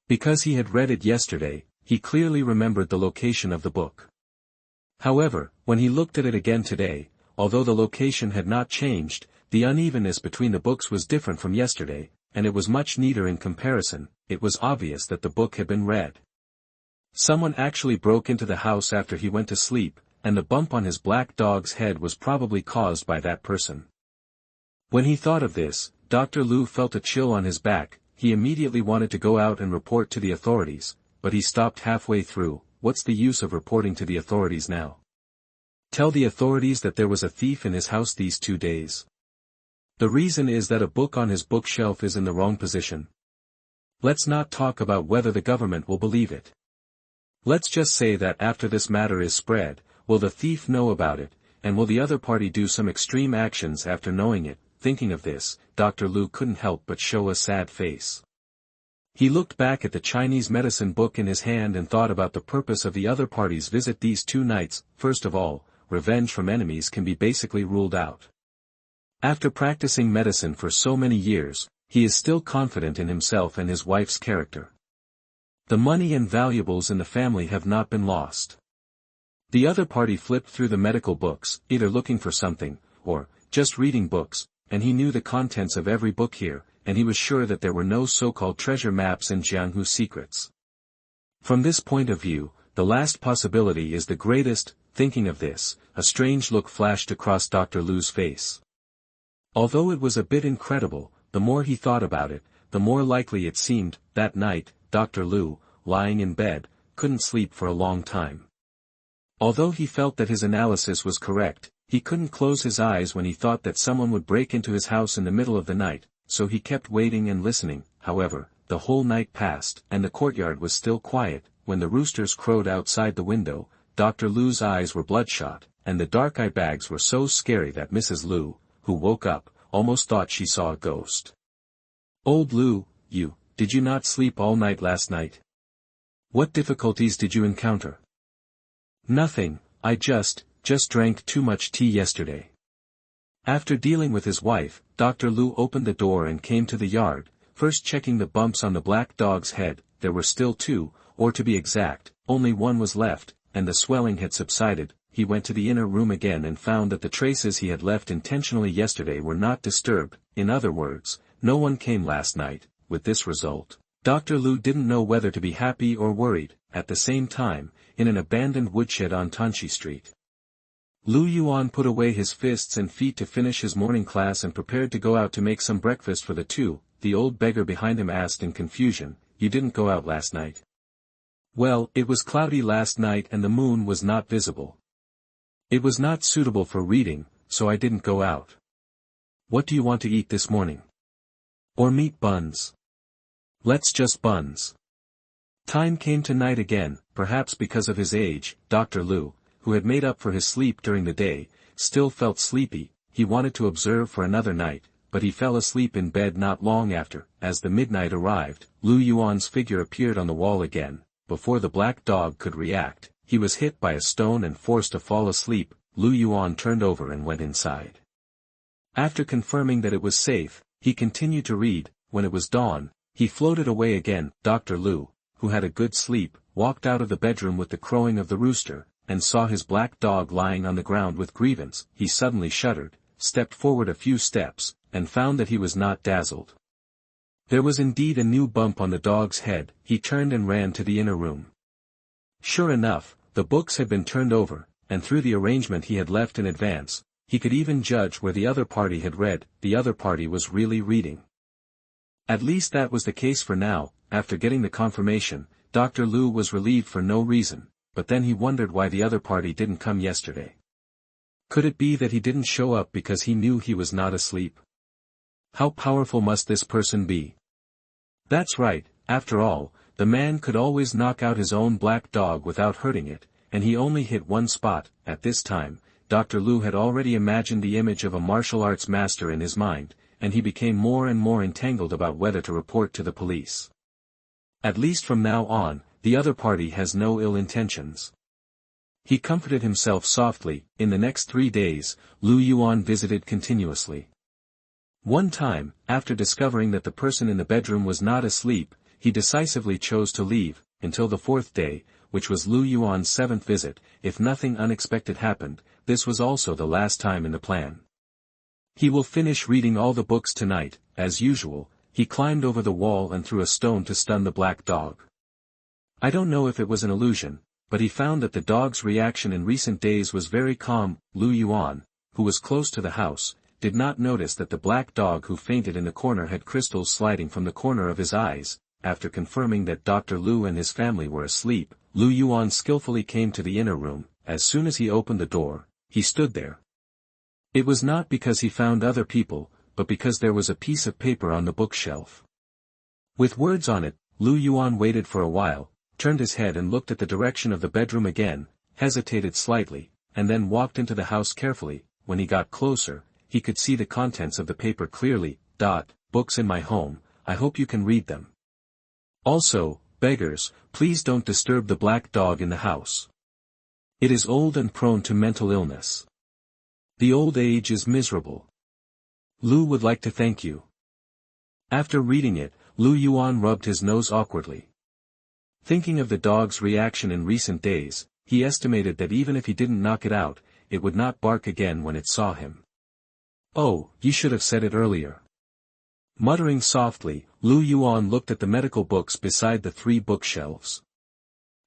Because he had read it yesterday, he clearly remembered the location of the book. However, when he looked at it again today, although the location had not changed, the unevenness between the books was different from yesterday, and it was much neater in comparison. It was obvious that the book had been read. Someone actually broke into the house after he went to sleep, and the bump on his black dog's head was probably caused by that person. When he thought of this, Dr. Lu felt a chill on his back. He immediately wanted to go out and report to the authorities, but he stopped halfway through. What's the use of reporting to the authorities now? Tell the authorities that there was a thief in his house these 2 days. The reason is that a book on his bookshelf is in the wrong position. Let's not talk about whether the government will believe it. Let's just say that after this matter is spread, will the thief know about it, and will the other party do some extreme actions after knowing it? Thinking of this, Dr. Lu couldn't help but show a sad face. He looked back at the Chinese medicine book in his hand and thought about the purpose of the other party's visit these 2 nights. First of all, revenge from enemies can be basically ruled out. After practicing medicine for so many years, he is still confident in himself and his wife's character. The money and valuables in the family have not been lost. The other party flipped through the medical books, either looking for something, or just reading books, and he knew the contents of every book here, and he was sure that there were no so-called treasure maps and Xuanhuan secrets. From this point of view, the last possibility is the greatest. Thinking of this, a strange look flashed across Dr. Lu's face. Although it was a bit incredible, the more he thought about it, the more likely it seemed. That night, Dr. Lu, lying in bed, couldn't sleep for a long time. Although he felt that his analysis was correct, he couldn't close his eyes when he thought that someone would break into his house in the middle of the night, so he kept waiting and listening. However, the whole night passed, and the courtyard was still quiet. When the roosters crowed outside the window, Dr. Lu's eyes were bloodshot, and the dark eye bags were so scary that Mrs. Lu, who woke up, almost thought she saw a ghost. "Old Lu, did you not sleep all night last night? What difficulties did you encounter?" Nothing, I just drank too much tea yesterday. After dealing with his wife, Dr. Lu opened the door and came to the yard, first checking the bumps on the black dog's head. There were still two, or to be exact, only one was left, and the swelling had subsided. He went to the inner room again and found that the traces he had left intentionally yesterday were not disturbed. In other words, no one came last night. With this result, Dr. Lu didn't know whether to be happy or worried. At the same time, in an abandoned woodshed on Tanshi Street, Lu Yuan put away his fists and feet to finish his morning class and prepared to go out to make some breakfast for the two. The old beggar behind him asked in confusion, "You didn't go out last night?" "Well, it was cloudy last night and the moon was not visible. It was not suitable for reading, so I didn't go out." "What do you want to eat this morning?" "Or meat buns?" "Let's just buns." Time came to night again, perhaps because of his age. Dr. Lu, who had made up for his sleep during the day, still felt sleepy. He wanted to observe for another night, but he fell asleep in bed not long after. As the midnight arrived, Lu Yuan's figure appeared on the wall again. Before the black dog could react, he was hit by a stone and forced to fall asleep. Lu Yuan turned over and went inside. After confirming that it was safe, he continued to read. When it was dawn, he floated away again. Dr. Lu, who had a good sleep, walked out of the bedroom with the crowing of the rooster, and saw his black dog lying on the ground with grievance. He suddenly shuddered, stepped forward a few steps, and found that he was not dazzled. There was indeed a new bump on the dog's head. He turned and ran to the inner room. Sure enough, the books had been turned over, and through the arrangement he had left in advance, he could even judge where the other party had read. The other party was really reading. At least that was the case for now. After getting the confirmation, Dr. Lu was relieved for no reason, but then he wondered why the other party didn't come yesterday. Could it be that he didn't show up because he knew he was not asleep? How powerful must this person be? That's right, after all, the man could always knock out his own black dog without hurting it, and he only hit one spot. At this time, Dr. Lu had already imagined the image of a martial arts master in his mind, and he became more and more entangled about whether to report to the police. At least from now on, the other party has no ill intentions. He comforted himself softly. In the next 3 days, Lu Yuan visited continuously. One time, after discovering that the person in the bedroom was not asleep, he decisively chose to leave. Until the 4th day, which was Lu Yuan's 7th visit, if nothing unexpected happened, this was also the last time in the plan. He will finish reading all the books tonight. As usual, he climbed over the wall and threw a stone to stun the black dog. I don't know if it was an illusion, but he found that the dog's reaction in recent days was very calm. Lu Yuan, who was close to the house, did not notice that the black dog who fainted in the corner had crystals sliding from the corner of his eyes. After confirming that Dr. Lu and his family were asleep, Lu Yuan skillfully came to the inner room. As soon as he opened the door, he stood there. It was not because he found other people, but because there was a piece of paper on the bookshelf. With words on it, Lu Yuan waited for a while, turned his head and looked at the direction of the bedroom again, hesitated slightly, and then walked into the house carefully. When he got closer, he could see the contents of the paper clearly. Books in my home, I hope you can read them. Also, beggars, please don't disturb the black dog in the house. It is old and prone to mental illness. The old age is miserable. Lu would like to thank you. After reading it, Lu Yuan rubbed his nose awkwardly. Thinking of the dog's reaction in recent days, he estimated that even if he didn't knock it out, it would not bark again when it saw him. Oh, you should have said it earlier. Muttering softly, Lu Yuan looked at the medical books beside the 3 bookshelves.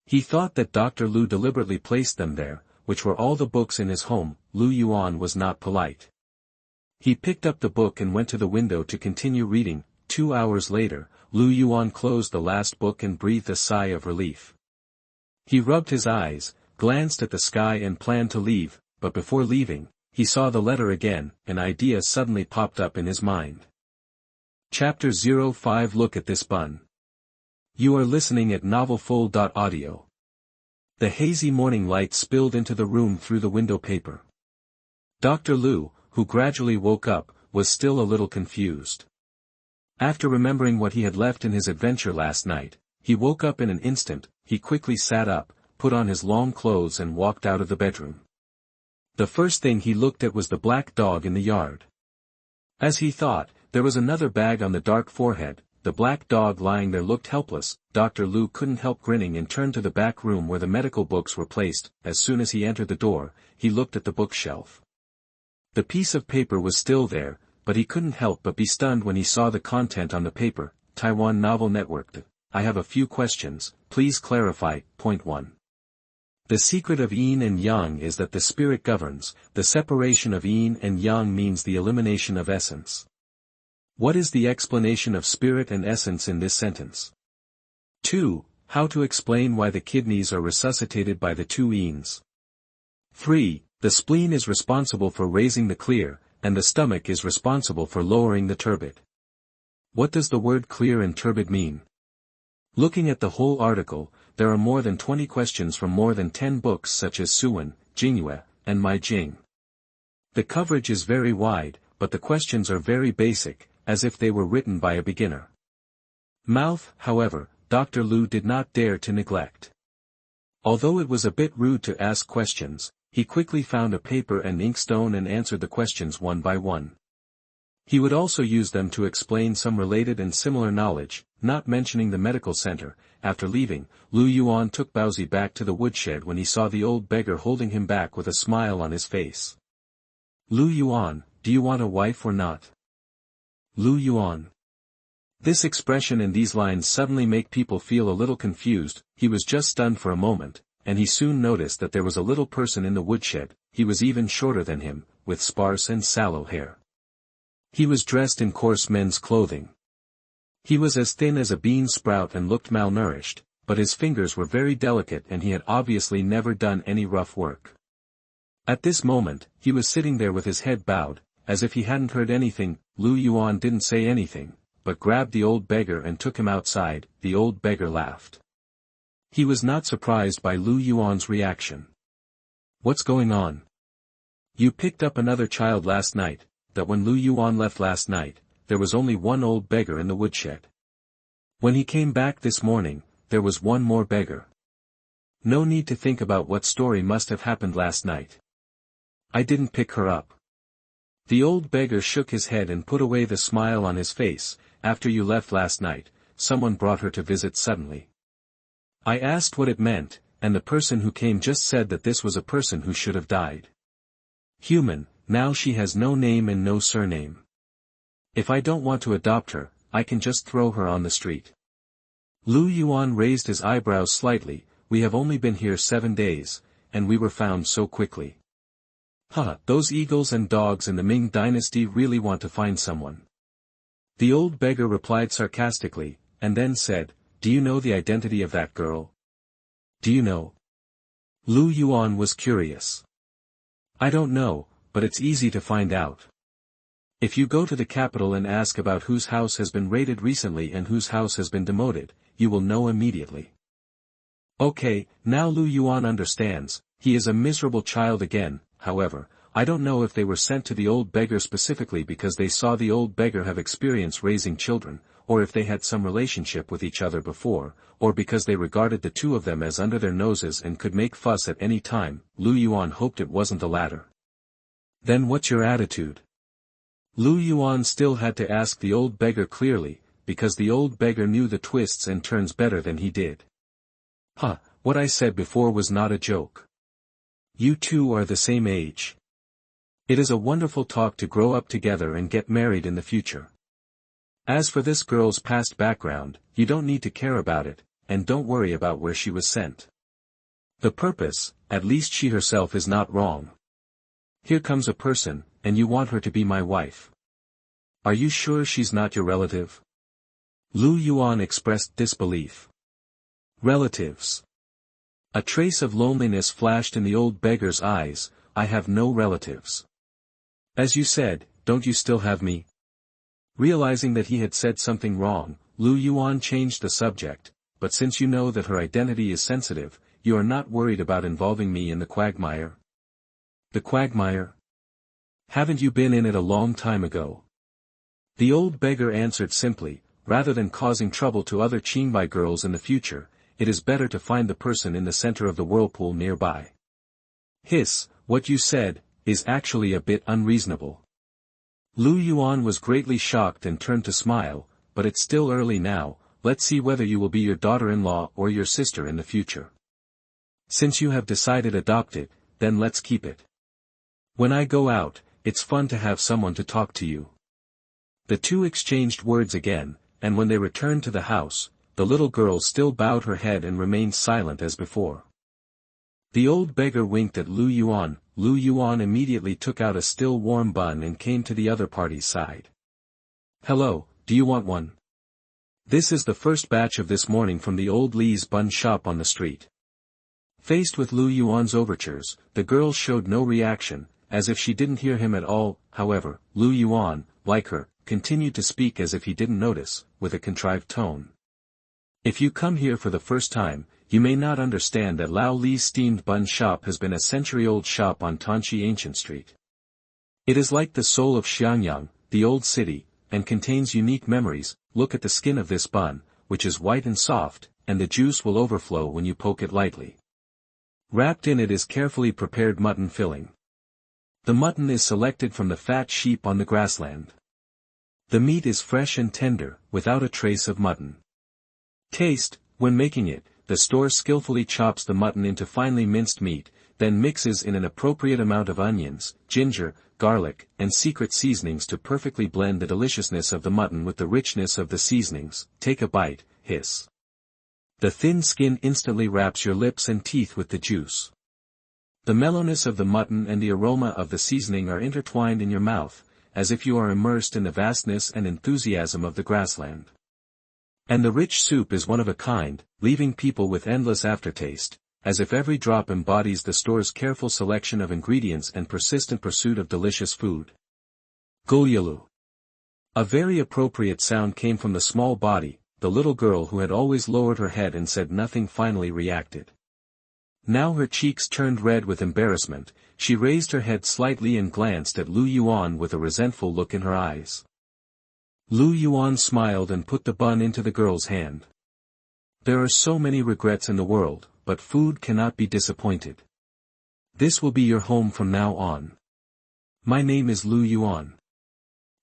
He thought that Dr. Lu deliberately placed them there, which were all the books in his home. Lu Yuan was not polite. He picked up the book and went to the window to continue reading. 2 hours later, Lu Yuan closed the last book and breathed a sigh of relief. He rubbed his eyes, glanced at the sky and planned to leave, but before leaving, he saw the letter again. An idea suddenly popped up in his mind. Chapter 05. Look at this bun. You are listening at NovelFull.audio. The hazy morning light spilled into the room through the window paper. Dr. Lu, who gradually woke up, was still a little confused. After remembering what he had left in his adventure last night, he woke up in an instant. He quickly sat up, put on his long clothes and walked out of the bedroom. The first thing he looked at was the black dog in the yard. As he thought, there was another bag on the dark forehead. The black dog lying there looked helpless. Dr. Lu couldn't help grinning and turned to the back room where the medical books were placed. As soon as he entered the door, he looked at the bookshelf. The piece of paper was still there, but he couldn't help but be stunned when he saw the content on the paper. Taiwan Novel Network. I have a few questions, please clarify. Point 1. The secret of yin and yang is that the spirit governs. The separation of yin and yang means the elimination of essence. What is the explanation of spirit and essence in this sentence? 2. How to explain why the kidneys are resuscitated by the two yins. 3. The spleen is responsible for raising the clear, and the stomach is responsible for lowering the turbid. What does the word clear and turbid mean? Looking at the whole article, there are more than 20 questions from more than 10 books such as Xuanhuan, Jingyue, and Mai Jing. The coverage is very wide, but the questions are very basic, as if they were written by a beginner. Mouth, however, Dr. Lu did not dare to neglect. Although it was a bit rude to ask questions, he quickly found a paper and inkstone and answered the questions one by one. He would also use them to explain some related and similar knowledge, not mentioning the medical center. After leaving, Lu Yuan took Baozi back to the woodshed when he saw the old beggar holding him back with a smile on his face. Lu Yuan, do you want a wife or not? Lu Yuan. This expression and these lines suddenly make people feel a little confused. He was just stunned for a moment, and he soon noticed that there was a little person in the woodshed. He was even shorter than him, with sparse and sallow hair. He was dressed in coarse men's clothing. He was as thin as a bean sprout and looked malnourished, but his fingers were very delicate and he had obviously never done any rough work. At this moment, he was sitting there with his head bowed, as if he hadn't heard anything. Lu Yuan didn't say anything, but grabbed the old beggar and took him outside. The old beggar laughed. He was not surprised by Lu Yuan's reaction. What's going on? You picked up another child last night. That when Lu Yuan left last night, there was only one old beggar in the woodshed. When he came back this morning, there was one more beggar. No need to think about what story must have happened last night. I didn't pick her up. The old beggar shook his head and put away the smile on his face. After you left last night, someone brought her to visit suddenly. I asked what it meant, and the person who came just said that this was a person who should have died. Human, now she has no name and no surname. If I don't want to adopt her, I can just throw her on the street. Lu Yuan raised his eyebrows slightly. We have only been here 7 days, and we were found so quickly. Those eagles and dogs in the Ming dynasty really want to find someone. The old beggar replied sarcastically, and then said, do you know the identity of that girl? Do you know? Lu Yuan was curious. I don't know, but it's easy to find out. If you go to the capital and ask about whose house has been raided recently and whose house has been demoted, you will know immediately. Okay, now Lu Yuan understands. He is a miserable child again. However, I don't know if they were sent to the old beggar specifically because they saw the old beggar have experience raising children, or if they had some relationship with each other before, or because they regarded the two of them as under their noses and could make fuss at any time. Lu Yuan hoped it wasn't the latter. Then what's your attitude? Lu Yuan still had to ask the old beggar clearly, because the old beggar knew the twists and turns better than he did. What I said before was not a joke. You two are the same age. It is a wonderful talk to grow up together and get married in the future. As for this girl's past background, you don't need to care about it, and don't worry about where she was sent. The purpose, at least she herself is not wrong. Here comes a person, and you want her to be my wife. Are you sure she's not your relative? Lu Yuan expressed disbelief. Relatives. A trace of loneliness flashed in the old beggar's eyes. I have no relatives. As you said, don't you still have me? Realizing that he had said something wrong, Lu Yuan changed the subject, but since you know that her identity is sensitive, you are not worried about involving me in the quagmire? The quagmire? Haven't you been in it a long time ago? The old beggar answered simply, rather than causing trouble to other Qingbai girls in the future, it is better to find the person in the center of the whirlpool nearby. Hiss, what you said, is actually a bit unreasonable. Lu Yuan was greatly shocked and turned to smile, but it's still early now, let's see whether you will be your daughter-in-law or your sister in the future. Since you have decided adopt it, then let's keep it. When I go out, it's fun to have someone to talk to you. The two exchanged words again, and when they returned to the house, the little girl still bowed her head and remained silent as before. The old beggar winked at Lu Yuan. Lu Yuan immediately took out a still warm bun and came to the other party's side. Hello, do you want one? This is the first batch of this morning from the old Li's bun shop on the street. Faced with Lu Yuan's overtures, the girl showed no reaction, as if she didn't hear him at all. However, Lu Yuan, like her, continued to speak as if he didn't notice, with a contrived tone. If you come here for the first time, you may not understand that Lao Li's steamed bun shop has been a century-old shop on Tanxi Ancient Street. It is like the soul of Xiangyang, the old city, and contains unique memories. Look at the skin of this bun, which is white and soft, and the juice will overflow when you poke it lightly. Wrapped in it is carefully prepared mutton filling. The mutton is selected from the fat sheep on the grassland. The meat is fresh and tender, without a trace of mutton. Taste, when making it, the store skillfully chops the mutton into finely minced meat, then mixes in an appropriate amount of onions, ginger, garlic, and secret seasonings to perfectly blend the deliciousness of the mutton with the richness of the seasonings. Take a bite, hiss. The thin skin instantly wraps your lips and teeth with the juice. The mellowness of the mutton and the aroma of the seasoning are intertwined in your mouth, as if you are immersed in the vastness and enthusiasm of the grassland. And the rich soup is one of a kind, leaving people with endless aftertaste, as if every drop embodies the store's careful selection of ingredients and persistent pursuit of delicious food. Gulyalu. A very appropriate sound came from the small body. The little girl who had always lowered her head and said nothing finally reacted. Now her cheeks turned red with embarrassment, she raised her head slightly and glanced at Lu Yuan with a resentful look in her eyes. Lu Yuan smiled and put the bun into the girl's hand. There are so many regrets in the world, but food cannot be disappointed. This will be your home from now on. My name is Lu Yuan.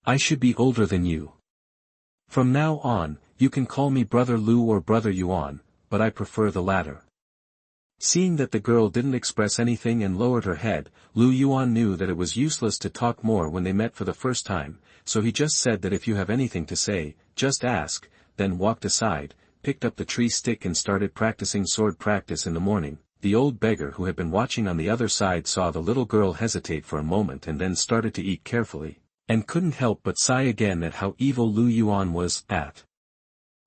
I should be older than you. From now on, you can call me Brother Lu or Brother Yuan, but I prefer the latter. Seeing that the girl didn't express anything and lowered her head, Lu Yuan knew that it was useless to talk more when they met for the first time, so he just said that if you have anything to say, just ask, then walked aside, picked up the tree stick and started practicing sword practice in the morning. The old beggar who had been watching on the other side saw the little girl hesitate for a moment and then started to eat carefully, and couldn't help but sigh again at how evil Lu Yuan was. At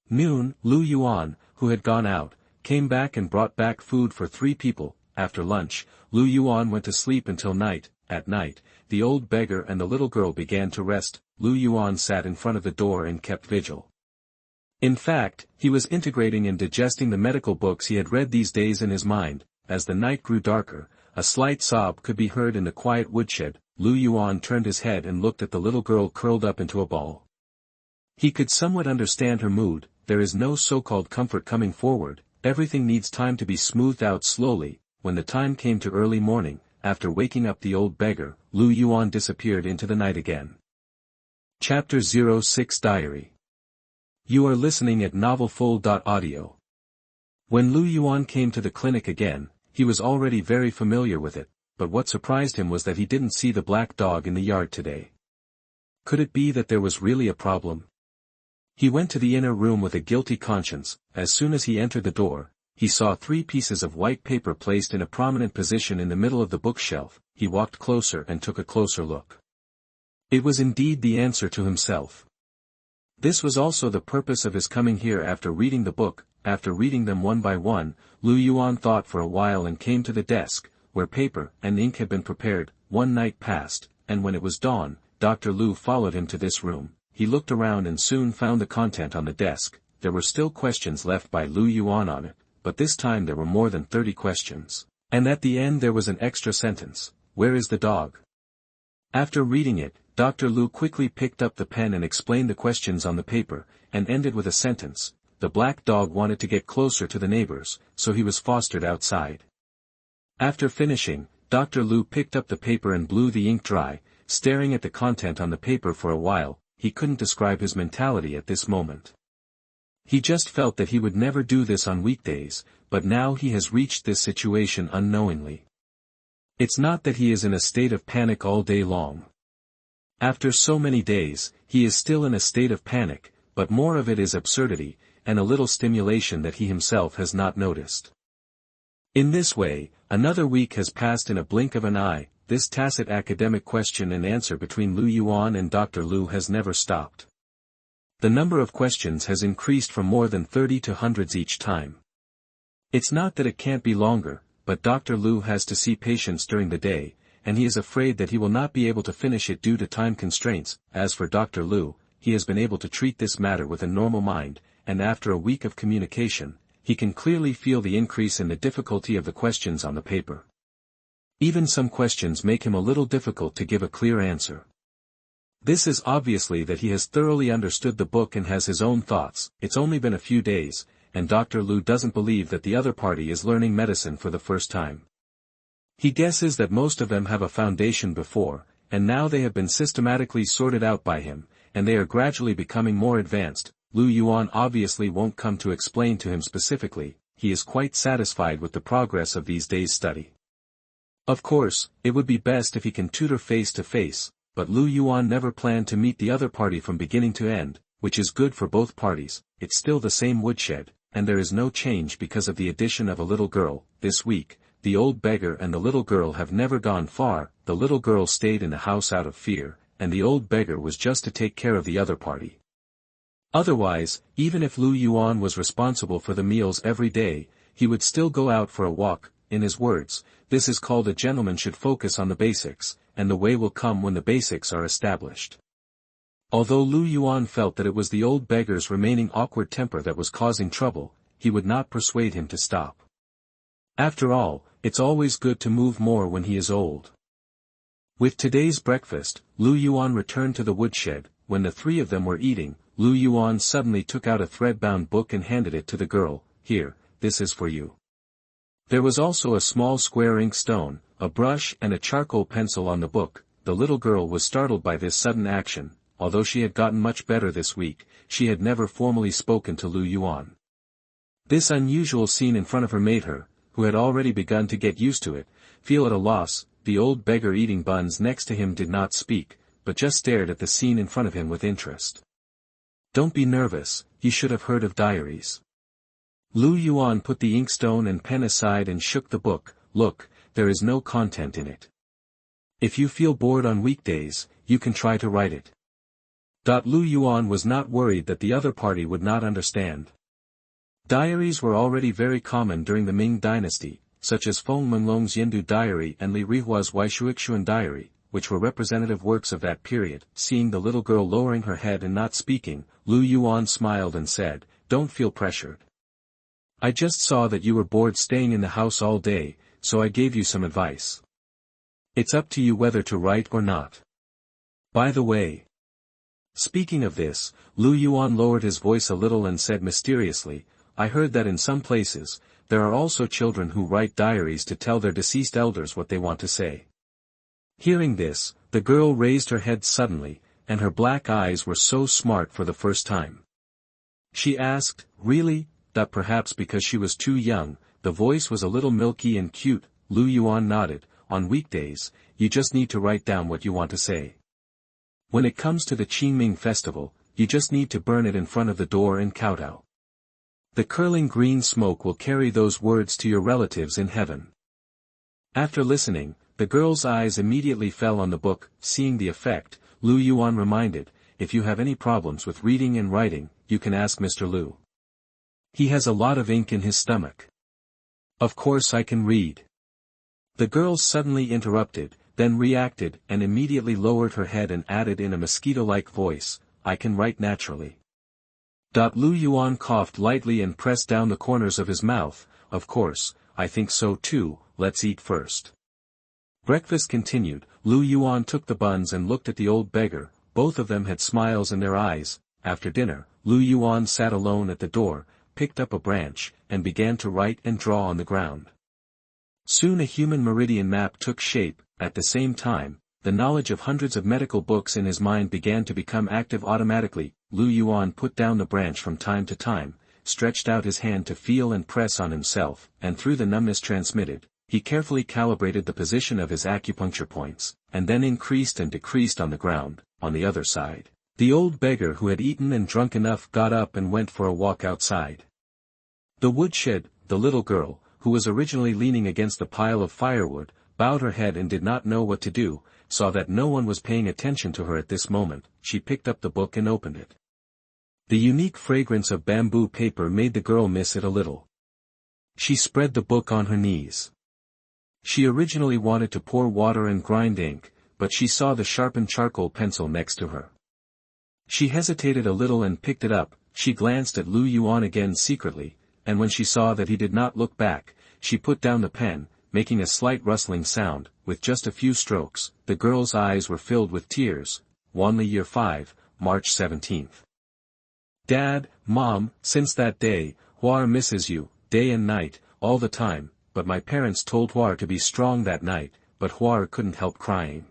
noon, Lu Yuan, who had gone out, came back and brought back food for 3 people. After lunch, Lu Yuan went to sleep until night. At night, the old beggar and the little girl began to rest. Lu Yuan sat in front of the door and kept vigil. In fact, he was integrating and digesting the medical books he had read these days in his mind. As the night grew darker, a slight sob could be heard in the quiet woodshed. Lu Yuan turned his head and looked at the little girl curled up into a ball. He could somewhat understand her mood. There is no so-called comfort coming forward, everything needs time to be smoothed out slowly. When the time came to early morning, after waking up the old beggar, Lu Yuan disappeared into the night again. Chapter 06 Diary. You are listening at NovelFull.audio. When Lu Yuan came to the clinic again, he was already very familiar with it, but what surprised him was that he didn't see the black dog in the yard today. Could it be that there was really a problem? He went to the inner room with a guilty conscience. As soon as he entered the door, he saw 3 pieces of white paper placed in a prominent position in the middle of the bookshelf. He walked closer and took a closer look. It was indeed the answer to himself. This was also the purpose of his coming here after reading the book. After reading them one by one, Lu Yuan thought for a while and came to the desk, where paper and ink had been prepared. One night passed, and when it was dawn, Dr. Lu followed him to this room. He looked around and soon found the content on the desk. There were still questions left by Lu Yuan on it, but this time there were more than 30 questions. And at the end there was an extra sentence. Where is the dog? After reading it, Dr. Lu quickly picked up the pen and explained the questions on the paper, and ended with a sentence. the black dog wanted to get closer to the neighbors, so he was fostered outside. After finishing, Dr. Lu picked up the paper and blew the ink dry, staring at the content on the paper for a while. He couldn't describe his mentality at this moment. He just felt that he would never do this on weekdays, but now he has reached this situation unknowingly. It's not that he is in a state of panic all day long. After so many days, he is still in a state of panic, but more of it is absurdity, and a little stimulation that he himself has not noticed. In this way, another week has passed in a blink of an eye. This tacit academic question and answer between Lu Yuan and Dr. Lu has never stopped. The number of questions has increased from more than 30 to hundreds each time. It's not that it can't be longer, but Dr. Lu has to see patients during the day, and he is afraid that he will not be able to finish it due to time constraints. As for Dr. Lu, he has been able to treat this matter with a normal mind, and after a week of communication, he can clearly feel the increase in the difficulty of the questions on the paper. Even some questions make him a little difficult to give a clear answer. This is obviously that he has thoroughly understood the book and has his own thoughts. It's only been a few days, and Dr. Lu doesn't believe that the other party is learning medicine for the first time. He guesses that most of them have a foundation before, and now they have been systematically sorted out by him, and they are gradually becoming more advanced. Lu Yuan obviously won't come to explain to him specifically. He is quite satisfied with the progress of these days' study. Of course, it would be best if he can tutor face to face, but Lu Yuan never planned to meet the other party from beginning to end, which is good for both parties. It's still the same woodshed, and there is no change because of the addition of a little girl. This week, the old beggar and the little girl have never gone far. The little girl stayed in the house out of fear, and the old beggar was just to take care of the other party. Otherwise, even if Lu Yuan was responsible for the meals every day, he would still go out for a walk. In his words, this is called a gentleman should focus on the basics, and the way will come when the basics are established. Although Lu Yuan felt that it was the old beggar's remaining awkward temper that was causing trouble, he would not persuade him to stop. After all, it's always good to move more when he is old. With today's breakfast, Lu Yuan returned to the woodshed. When the three of them were eating, Lu Yuan suddenly took out a thread-bound book and handed it to the girl. Here, this is for you. There was also a small square ink stone, a brush and a charcoal pencil on the book. The little girl was startled by this sudden action. Although she had gotten much better this week, she had never formally spoken to Lu Yuan. This unusual scene in front of her made her, who had already begun to get used to it, feel at a loss. The old beggar eating buns next to him did not speak, but just stared at the scene in front of him with interest. Don't be nervous, you should have heard of diaries. Lu Yuan put the inkstone and pen aside and shook the book. Look, there is no content in it. If you feel bored on weekdays, you can try to write it. Lu Yuan was not worried that the other party would not understand. Diaries were already very common during the Ming dynasty, such as Feng Menlong's Yendu Diary and Li Rihua's Waishuixuan Diary, which were representative works of that period. Seeing the little girl lowering her head and not speaking, Lu Yuan smiled and said, "Don't feel pressured. I just saw that you were bored staying in the house all day, so I gave you some advice. It's up to you whether to write or not. By the way." Speaking of this, Lu Yuan lowered his voice a little and said mysteriously, "I heard that in some places, there are also children who write diaries to tell their deceased elders what they want to say." Hearing this, the girl raised her head suddenly, and her black eyes were so smart for the first time. She asked, "Really?" That perhaps because she was too young, the voice was a little milky and cute. Lu Yuan nodded. On weekdays, you just need to write down what you want to say. When it comes to the Qingming festival, you just need to burn it in front of the door and kowtow. The curling green smoke will carry those words to your relatives in heaven. After listening, the girl's eyes immediately fell on the book. Seeing the effect, Lu Yuan reminded, "If you have any problems with reading and writing, you can ask Mr. Lu. He has a lot of ink in his stomach." "Of course I can read." The girl suddenly interrupted, then reacted and immediately lowered her head and added in a mosquito-like voice, "I can write naturally." Lu Yuan coughed lightly and pressed down the corners of his mouth. "Of course, I think so too. Let's eat first." Breakfast continued. Lu Yuan took the buns and looked at the old beggar. Both of them had smiles in their eyes. after dinner, Yuan sat alone at the door, picked up a branch, and began to write and draw on the ground. Soon a human meridian map took shape. At the same time, the knowledge of hundreds of medical books in his mind began to become active automatically. Yuan put down the branch from time to time, stretched out his hand to feel and press on himself, and through the numbness transmitted, he carefully calibrated the position of his acupuncture points, and then increased and decreased on the ground. On the other side, the old beggar who had eaten and drunk enough got up and went for a walk outside the woodshed. The little girl, who was originally leaning against the pile of firewood, bowed her head and did not know what to do, saw that no one was paying attention to her at this moment. She picked up the book and opened it. The unique fragrance of bamboo paper made the girl miss it a little. She spread the book on her knees. She originally wanted to pour water and grind ink, but she saw the sharpened charcoal pencil next to her. She hesitated a little and picked it up. She glanced at Yuan again secretly, and when she saw that he did not look back, she put down the pen, making a slight rustling sound. With just a few strokes, the girl's eyes were filled with tears. Wanli Year 5, March 17th. Dad, Mom, since that day, Hua misses you, day and night, all the time, but my parents told Hua to be strong that night, but Hua couldn't help crying.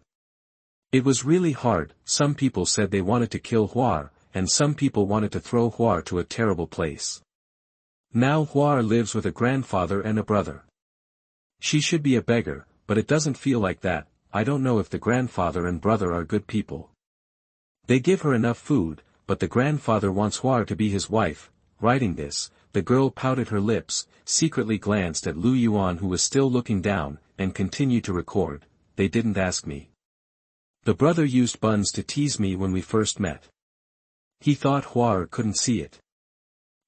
It was really hard. Some people said they wanted to kill Hua, and some people wanted to throw Hua to a terrible place. Now Hua lives with a grandfather and a brother. She should be a beggar, but it doesn't feel like that. I don't know if the grandfather and brother are good people. They give her enough food, but the grandfather wants Hua to be his wife. Writing this, the girl pouted her lips, secretly glanced at Yuan who was still looking down, and continued to record. They didn't ask me. The brother used buns to tease me when we first met. He thought Hua couldn't see it.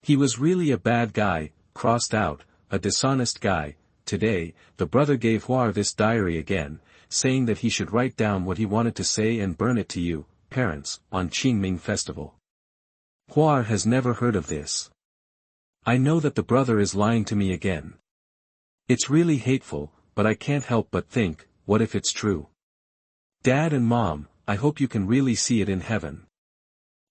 He was really a bad guy, crossed out, a dishonest guy. Today, the brother gave Hua this diary again, saying that he should write down what he wanted to say and burn it to you, parents, on Qingming festival. Hua has never heard of this. I know that the brother is lying to me again. It's really hateful, but I can't help but think, what if it's true? Dad and Mom, I hope you can really see it in heaven.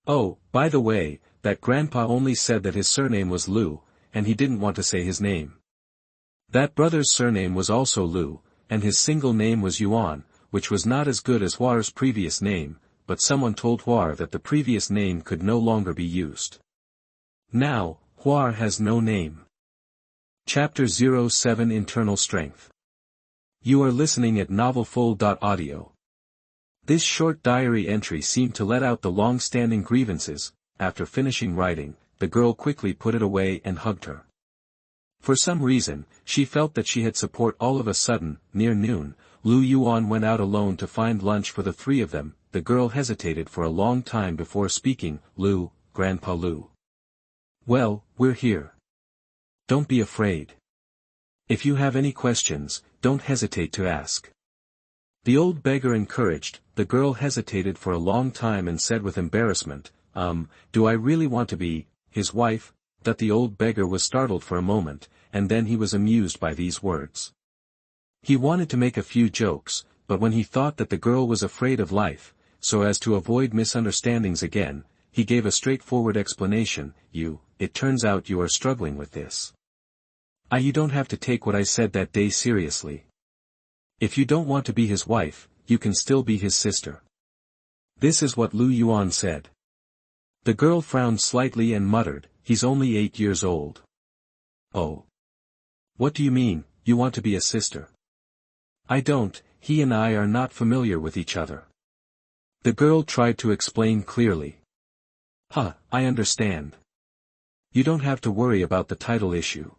Oh, by the way, that grandpa only said that his surname was Lu, and he didn't want to say his name. That brother's surname was also Lu, and his single name was Yuan, which was not as good as Hua's previous name, but someone told Hua that the previous name could no longer be used. Now, Hua has no name. Chapter 07 Internal Strength. You are listening at novelfull.audio. This short diary entry seemed to let out the long-standing grievances. After finishing writing, the girl quickly put it away and hugged her. For some reason, she felt that she had support all of a sudden. Near noon, Yuan went out alone to find lunch for the three of them. The girl hesitated for a long time before speaking. Lu, Grandpa Lu. Well, we're here. Don't be afraid. If you have any questions, don't hesitate to ask. The old beggar encouraged. The girl hesitated for a long time and said with embarrassment, do I really want to be his wife? That the old beggar was startled for a moment, and then he was amused by these words. He wanted to make a few jokes, but when he thought that the girl was afraid of life, so as to avoid misunderstandings again, he gave a straightforward explanation. It turns out you are struggling with this. You don't have to take what I said that day seriously. If you don't want to be his wife, you can still be his sister. This is what Yuan said. The girl frowned slightly and muttered, he's only 8 years old. Oh. What do you mean, you want to be a sister? I don't, he and I are not familiar with each other. The girl tried to explain clearly. I understand. You don't have to worry about the title issue.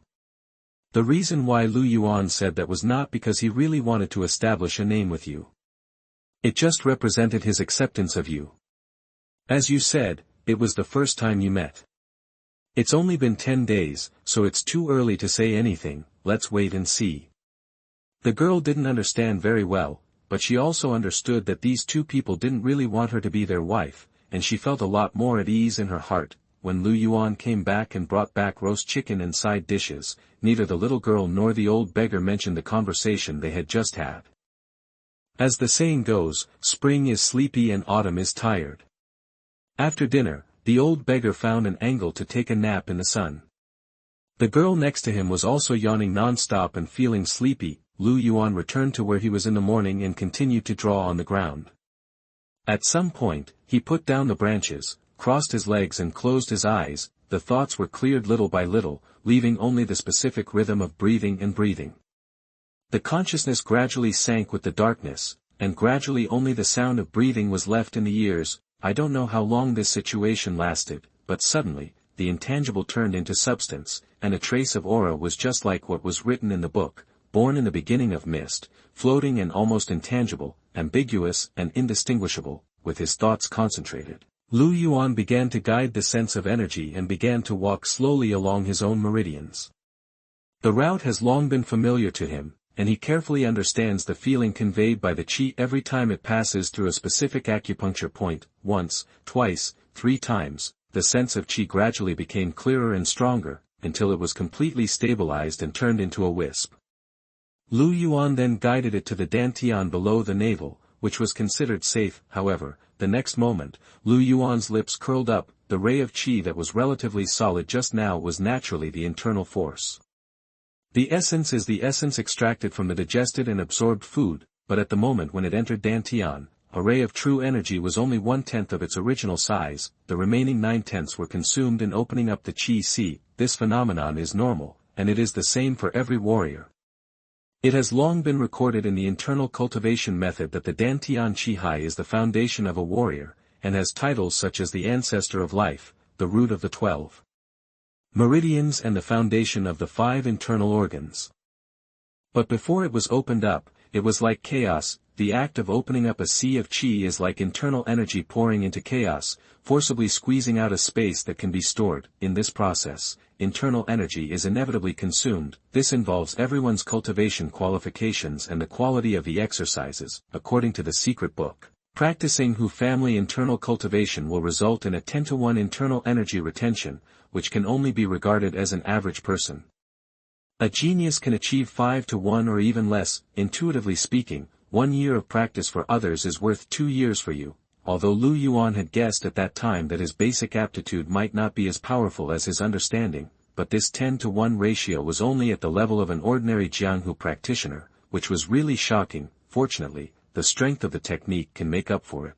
The reason why Yuan said that was not because he really wanted to establish a name with you. It just represented his acceptance of you. As you said, it was the first time you met. It's only been 10 days, so it's too early to say anything. Let's wait and see. The girl didn't understand very well, but she also understood that these two people didn't really want her to be their wife, and she felt a lot more at ease in her heart. When Yuan came back and brought back roast chicken and side dishes, neither the little girl nor the old beggar mentioned the conversation they had just had. As the saying goes, spring is sleepy and autumn is tired. After dinner, The old beggar found an angle to take a nap in the sun. The girl next to him was also yawning non-stop and feeling sleepy. Yuan returned to where he was in the morning and continued to draw on the ground. At some point, he put down the branches, crossed his legs and closed his eyes. The thoughts were cleared little by little, leaving only the specific rhythm of breathing and breathing. The consciousness gradually sank with the darkness, and gradually only the sound of breathing was left in the ears. I don't know how long this situation lasted, but suddenly, the intangible turned into substance, and a trace of aura was just like what was written in the book, born in the beginning of mist, floating and almost intangible, ambiguous and indistinguishable, with his thoughts concentrated. Yuan began to guide the sense of energy and began to walk slowly along his own meridians. The route has long been familiar to him, and he carefully understands the feeling conveyed by the qi every time it passes through a specific acupuncture point. Once, twice, 3 times, the sense of qi gradually became clearer and stronger, until it was completely stabilized and turned into a wisp. Yuan then guided it to the dantian below the navel, which was considered safe. However, the next moment, Yuan's lips curled up. The ray of qi that was relatively solid just now was naturally the internal force. The essence is the essence extracted from the digested and absorbed food, but at the moment when it entered dantian, a ray of true energy was only 1/10 of its original size. The remaining 9/10 were consumed in opening up the qi. See, this phenomenon is normal, and it is the same for every warrior. It has long been recorded in the internal cultivation method that the dantian qi is the foundation of a warrior, and has titles such as the ancestor of life, the root of the 12 meridians and the foundation of the 5 internal organs. But before it was opened up, it was like chaos. The act of opening up a sea of qi is like internal energy pouring into chaos, forcibly squeezing out a space that can be stored. In this process, internal energy is inevitably consumed. This involves everyone's cultivation qualifications and the quality of the exercises. According to the secret book, practicing Hu family internal cultivation will result in a 10-to-1 internal energy retention, which can only be regarded as an average person. A genius can achieve 5-to-1 or even less. Intuitively speaking, 1 year of practice for others is worth 2 years for you. Although Yuan had guessed at that time that his basic aptitude might not be as powerful as his understanding, but this 10-to-1 ratio was only at the level of an ordinary Xuanhuan practitioner, which was really shocking. Fortunately, the strength of the technique can make up for it.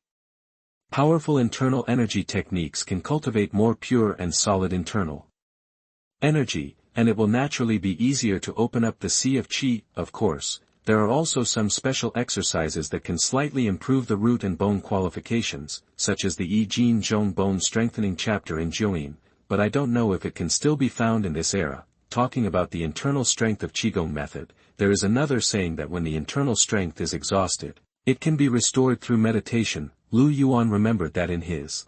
Powerful internal energy techniques can cultivate more pure and solid internal energy, and it will naturally be easier to open up the sea of qi. Of course, there are also some special exercises that can slightly improve the root and bone qualifications, such as the Yi Jin Zhong bone strengthening chapter in Zhuyin, but I don't know if it can still be found in this era. Talking about the internal strength of Qigong method, there is another saying that when the internal strength is exhausted, it can be restored through meditation. Yuan remembered that in his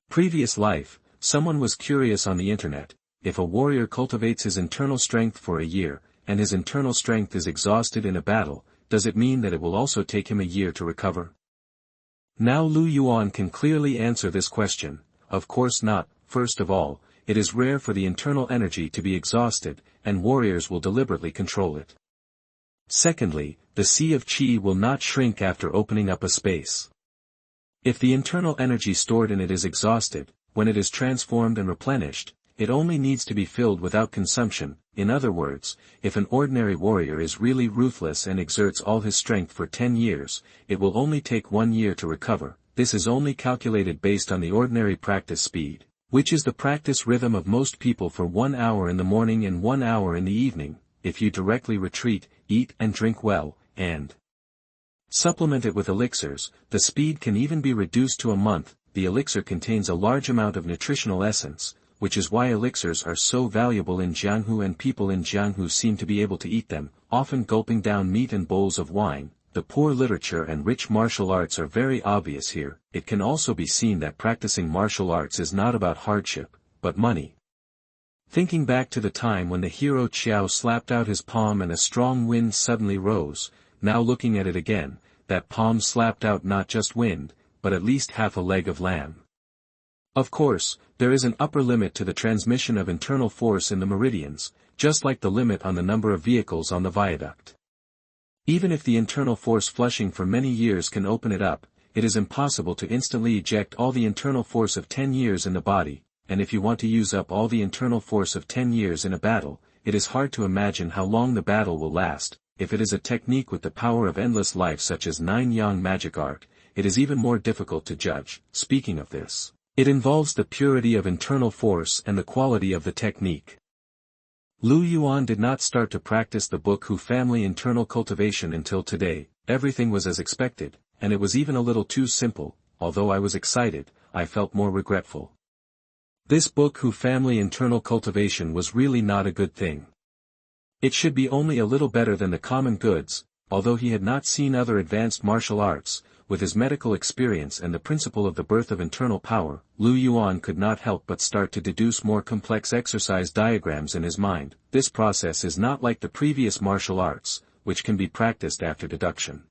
previous life, someone was curious on the internet, if a warrior cultivates his internal strength for a year, and his internal strength is exhausted in a battle, does it mean that it will also take him a year to recover? Now Yuan can clearly answer this question. Of course not. First of all, it is rare for the internal energy to be exhausted, and warriors will deliberately control it. Secondly, the sea of qi will not shrink after opening up a space. If the internal energy stored in it is exhausted, when it is transformed and replenished, it only needs to be filled without consumption. In other words, if an ordinary warrior is really ruthless and exerts all his strength for 10 years, it will only take 1 year to recover. This is only calculated based on the ordinary practice speed, which is the practice rhythm of most people for 1 hour in the morning and 1 hour in the evening. If you directly retreat, eat and drink well, and supplement it with elixirs, the speed can even be reduced to a month. The elixir contains a large amount of nutritional essence, which is why elixirs are so valuable in Jianghu, and people in Jianghu seem to be able to eat them, often gulping down meat and bowls of wine. The poor literature and rich martial arts are very obvious here. It can also be seen that practicing martial arts is not about hardship, but money. Thinking back to the time when the hero Qiao slapped out his palm and a strong wind suddenly rose, now looking at it again, that palm slapped out not just wind, but at least half a leg of lamb. Of course, there is an upper limit to the transmission of internal force in the meridians, just like the limit on the number of vehicles on the viaduct. Even if the internal force flushing for many years can open it up, it is impossible to instantly eject all the internal force of 10 years in the body, and if you want to use up all the internal force of 10 years in a battle, it is hard to imagine how long the battle will last. If it is a technique with the power of endless life such as 9-yang magic art, it is even more difficult to judge. Speaking of this, it involves the purity of internal force and the quality of the technique. Lu Yuan did not start to practice the book Hu family internal cultivation until today. Everything was as expected, and it was even a little too simple. Although I was excited, I felt more regretful. This book Hu family internal cultivation was really not a good thing. It should be only a little better than the common goods. Although he had not seen other advanced martial arts, with his medical experience and the principle of the birth of internal power, Lu Yuan could not help but start to deduce more complex exercise diagrams in his mind. This process is not like the previous martial arts, which can be practiced after deduction.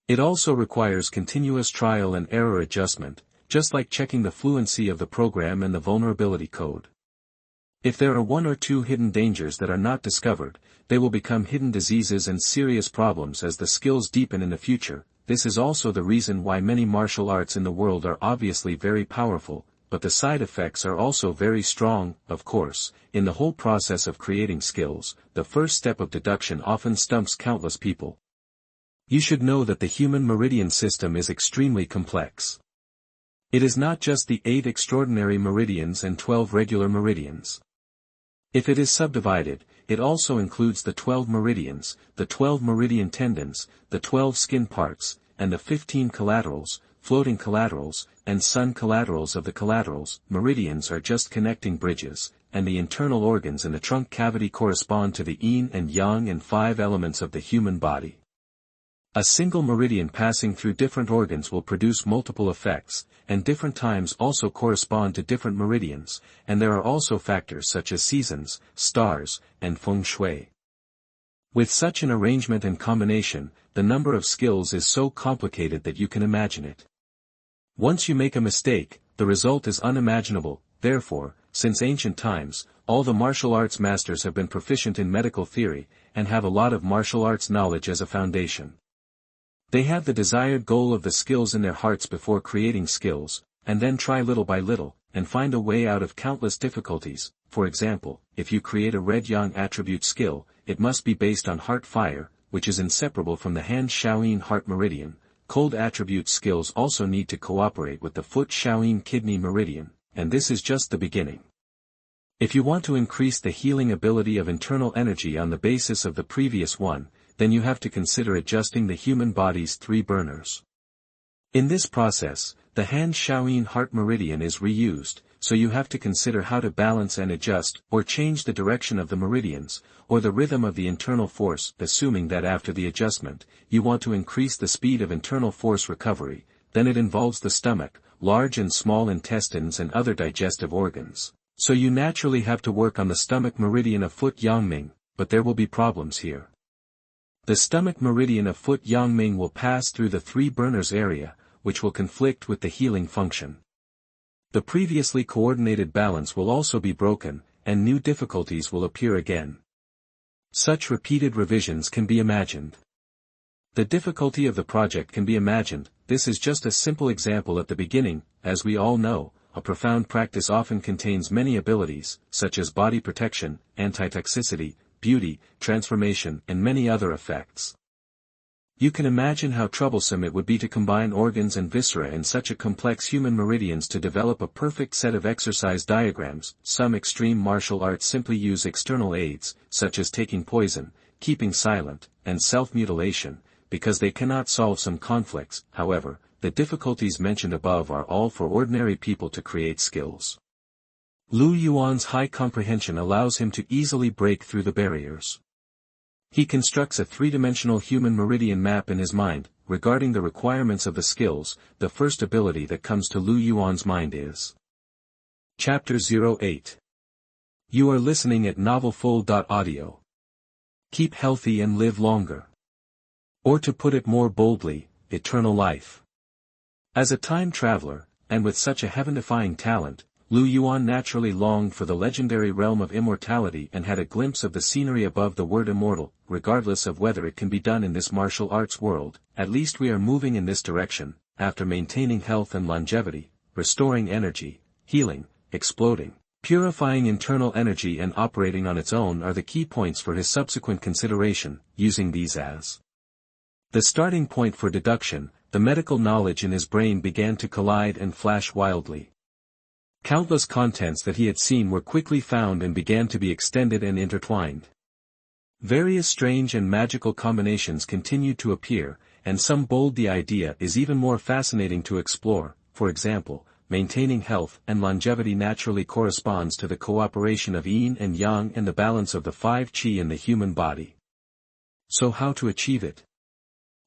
It also requires continuous trial and error adjustment, just like checking the fluency of the program and the vulnerability code. If there are one or two hidden dangers that are not discovered, they will become hidden diseases and serious problems as the skills deepen in the future. This is also the reason why many martial arts in the world are obviously very powerful, but the side effects are also very strong. Of course, in the whole process of creating skills, the first step of deduction often stumps countless people. You should know that the human meridian system is extremely complex. It is not just the 8 extraordinary meridians and 12 regular meridians. If it is subdivided, it also includes the 12 meridians, the 12 meridian tendons, the 12 skin parts, and the 15 collaterals, floating collaterals, and sun collaterals of the collaterals. Meridians are just connecting bridges, and the internal organs in the trunk cavity correspond to the yin and yang and 5 elements of the human body. A single meridian passing through different organs will produce multiple effects, and different times also correspond to different meridians, and there are also factors such as seasons, stars, and feng shui. With such an arrangement and combination, the number of skills is so complicated that you can imagine it. Once you make a mistake, the result is unimaginable. Therefore, since ancient times, all the martial arts masters have been proficient in medical theory, and have a lot of martial arts knowledge as a foundation. They have the desired goal of the skills in their hearts before creating skills, and then try little by little, and find a way out of countless difficulties. For example, if you create a red yang attribute skill, it must be based on heart fire, which is inseparable from the hand Shaoyin heart meridian. Cold attribute skills also need to cooperate with the foot Shaoyin kidney meridian, and this is just the beginning. If you want to increase the healing ability of internal energy on the basis of the previous one, then you have to consider adjusting the human body's 3 burners. In this process, the hand Shaoyin heart meridian is reused, so you have to consider how to balance and adjust, or change the direction of the meridians, or the rhythm of the internal force. Assuming that after the adjustment, you want to increase the speed of internal force recovery, then it involves the stomach, large and small intestines and other digestive organs. So you naturally have to work on the stomach meridian of foot Yangming, but there will be problems here. The stomach meridian of foot Yangming will pass through the 3 burners area, which will conflict with the healing function. The previously coordinated balance will also be broken, and new difficulties will appear again. Such repeated revisions can be imagined. The difficulty of the project can be imagined. This is just a simple example at the beginning. As we all know, a profound practice often contains many abilities, such as body protection, anti-toxicity, beauty, transformation, and many other effects. You can imagine how troublesome it would be to combine organs and viscera in such a complex human meridians to develop a perfect set of exercise diagrams. Some extreme martial arts simply use external aids, such as taking poison, keeping silent, and self-mutilation, because they cannot solve some conflicts. However, the difficulties mentioned above are all for ordinary people to create skills. Lu Yuan's high comprehension allows him to easily break through the barriers. He constructs a 3-dimensional human meridian map in his mind. Regarding the requirements of the skills, the first ability that comes to Lu Yuan's mind is Chapter 08. You are listening at NovelFull.audio. Keep healthy and live longer. Or to put it more boldly, eternal life. As a time traveler, and with such a heaven-defying talent, Lu Yuan naturally longed for the legendary realm of immortality and had a glimpse of the scenery above the word immortal. Regardless of whether it can be done in this martial arts world, at least we are moving in this direction. after maintaining health and longevity, restoring energy, healing, exploding, purifying internal energy and operating on its own are the key points for his subsequent consideration, using these as the starting point for deduction. The medical knowledge in his brain began to collide and flash wildly. Countless contents that he had seen were quickly found and began to be extended and intertwined. Various strange and magical combinations continued to appear, and some bold. The idea is even more fascinating to explore. For example, maintaining health and longevity naturally corresponds to the cooperation of yin and yang and the balance of the 5 qi in the human body. So how to achieve it?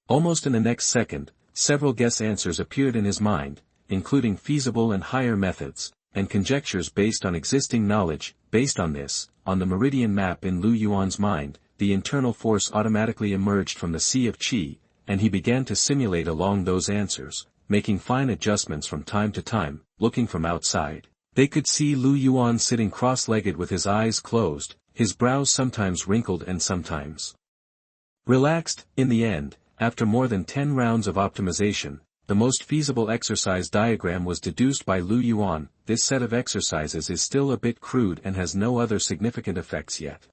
Almost in the next second, several guess answers appeared in his mind, including feasible and higher methods, and conjectures based on existing knowledge. Based on this, on the meridian map in Lu Yuan's mind, the internal force automatically emerged from the sea of qi, and he began to simulate along those answers, making fine adjustments from time to time. Looking from outside, they could see Lu Yuan sitting cross-legged with his eyes closed, his brows sometimes wrinkled and sometimes relaxed. In the end, after more than 10 rounds of optimization, the most feasible exercise diagram was deduced by Lu Yuan. This set of exercises is still a bit crude and has no other significant effects yet.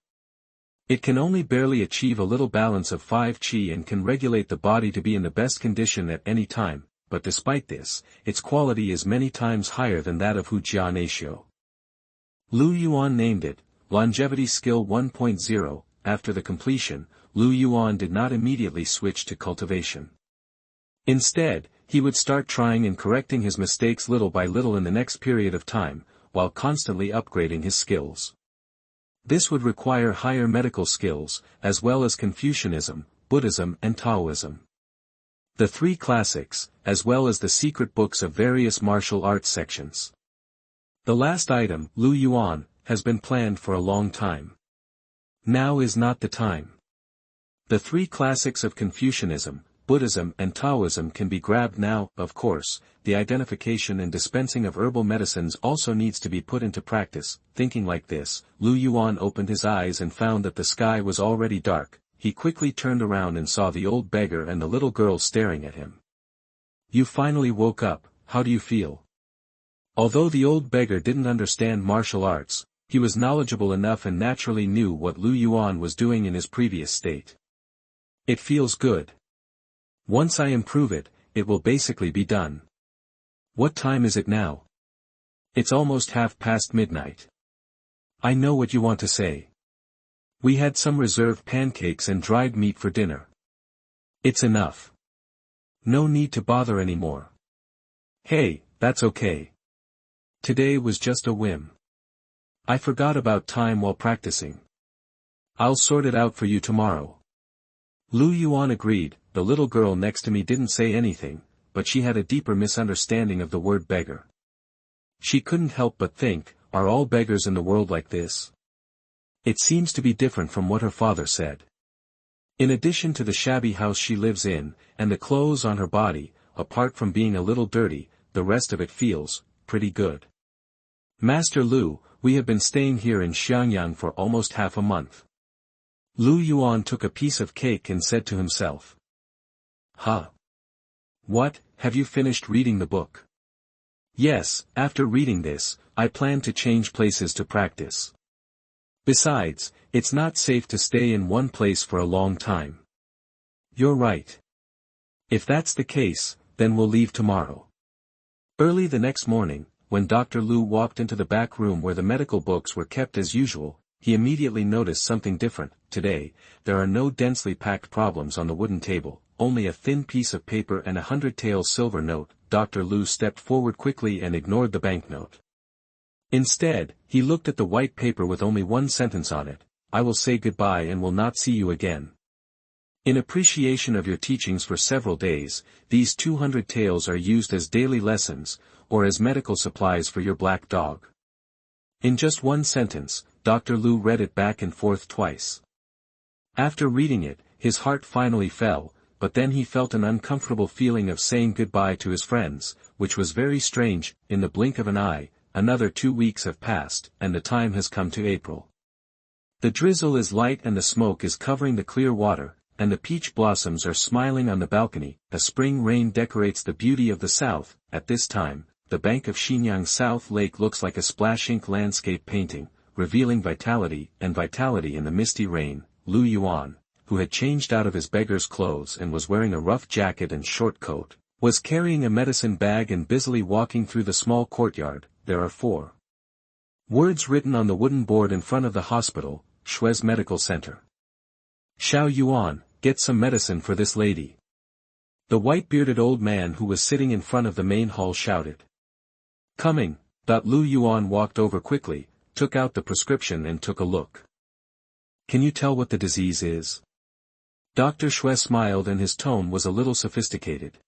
It can only barely achieve a little balance of 5 qi and can regulate the body to be in the best condition at any time, but despite this, its quality is many times higher than that of Hu-Jia Natio. Lu Yuan named it Longevity Skill 1.0. After the completion, Lu Yuan did not immediately switch to cultivation. Instead, he would start trying and correcting his mistakes little by little in the next period of time, while constantly upgrading his skills. This would require higher medical skills, as well as Confucianism, Buddhism and Taoism. The 3 classics, as well as the secret books of various martial arts sections. The last item, Lu Yuan, has been planned for a long time. Now is not the time. The 3 classics of Confucianism, Buddhism and Taoism can be grabbed now. Of course, the identification and dispensing of herbal medicines also needs to be put into practice. Thinking like this, Lu Yuan opened his eyes and found that the sky was already dark. He quickly turned around and saw the old beggar and the little girl staring at him. You finally woke up, how do you feel? Although the old beggar didn't understand martial arts, he was knowledgeable enough and naturally knew what Lu Yuan was doing in his previous state. It feels good. Once I improve it, it will basically be done. What time is it now? It's almost midnight. I know what you want to say. We had some reserved pancakes and dried meat for dinner. It's enough. No need to bother anymore. Hey, that's okay. Today was just a whim. I forgot about time while practicing. I'll sort it out for you tomorrow. Lu Yuan agreed. The little girl next to me didn't say anything, but she had a deeper misunderstanding of the word beggar. She couldn't help but think, are all beggars in the world like this? It seems to be different from what her father said. In addition to the shabby house she lives in, and the clothes on her body, apart from being a little dirty, the rest of it feels pretty good. Master Lu, we have been staying here in Xiangyang for almost half a month. Lu Yuan took a piece of cake and said to himself. Huh? What, have you finished reading the book? Yes, after reading this, I plan to change places to practice. Besides, it's not safe to stay in one place for a long time. You're right. If that's the case, then we'll leave tomorrow. Early the next morning, when Dr. Lu walked into the back room where the medical books were kept as usual, he immediately noticed something different. Today, there are no densely packed problems on the wooden table, only a thin piece of paper and 100-tael silver note. Dr. Lu stepped forward quickly and ignored the banknote. Instead, he looked at the white paper with only one sentence on it: I will say goodbye and will not see you again. In appreciation of your teachings for several days, these 200 taels are used as daily lessons, or as medical supplies for your black dog. In just one sentence, Dr. Lu read it back and forth twice. After reading it, his heart finally fell, but then he felt an uncomfortable feeling of saying goodbye to his friends, which was very strange. In the blink of an eye, another 2 weeks have passed, and the time has come to April. The drizzle is light and the smoke is covering the clear water, and the peach blossoms are smiling on the balcony. A spring rain decorates the beauty of the south. At this time, the bank of Xinyang South Lake looks like a splash ink landscape painting, revealing vitality in the misty rain. Lu Yuan, who had changed out of his beggar's clothes and was wearing a rough jacket and short coat, was carrying a medicine bag and busily walking through the small courtyard. There are 4 words written on the wooden board in front of the hospital, Shue's Medical Center. Xiao Yuan, get some medicine for this lady. The white-bearded old man who was sitting in front of the main hall shouted. Coming. Lu Yuan walked over quickly, took out the prescription and took a look. Can you tell what the disease is? Dr. Xue smiled and his tone was a little sophisticated.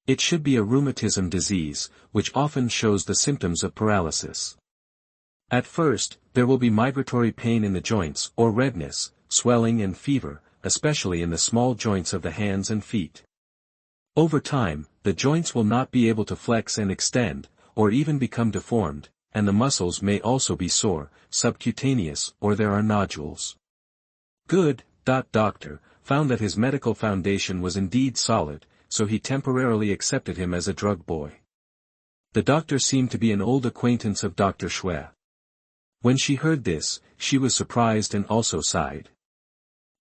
It should be a rheumatism disease, which often shows the symptoms of paralysis. At first, there will be migratory pain in the joints or redness, swelling and fever, especially in the small joints of the hands and feet. Over time, the joints will not be able to flex and extend, or even become deformed, and the muscles may also be sore, subcutaneous, or there are nodules. Good. Doctor found that his medical foundation was indeed solid, so he temporarily accepted him as a drug boy. The doctor seemed to be an old acquaintance of Dr. Xue. When she heard this, she was surprised and also sighed.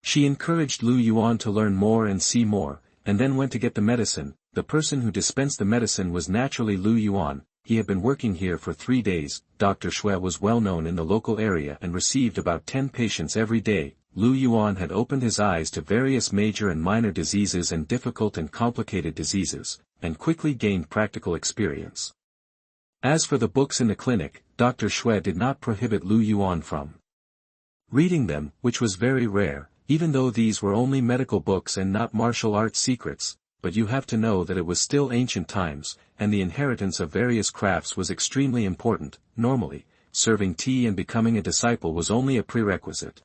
She encouraged Lu Yuan to learn more and see more, and then went to get the medicine. The person who dispensed the medicine was naturally Lu Yuan. He had been working here for 3 days. Dr. Xue was well known in the local area and received about 10 patients every day. Lu Yuan had opened his eyes to various major and minor diseases and difficult and complicated diseases, and quickly gained practical experience. As for the books in the clinic, Dr. Xue did not prohibit Lu Yuan from reading them, which was very rare, even though these were only medical books and not martial arts secrets, but you have to know that it was still ancient times, and the inheritance of various crafts was extremely important. Normally, serving tea and becoming a disciple was only a prerequisite.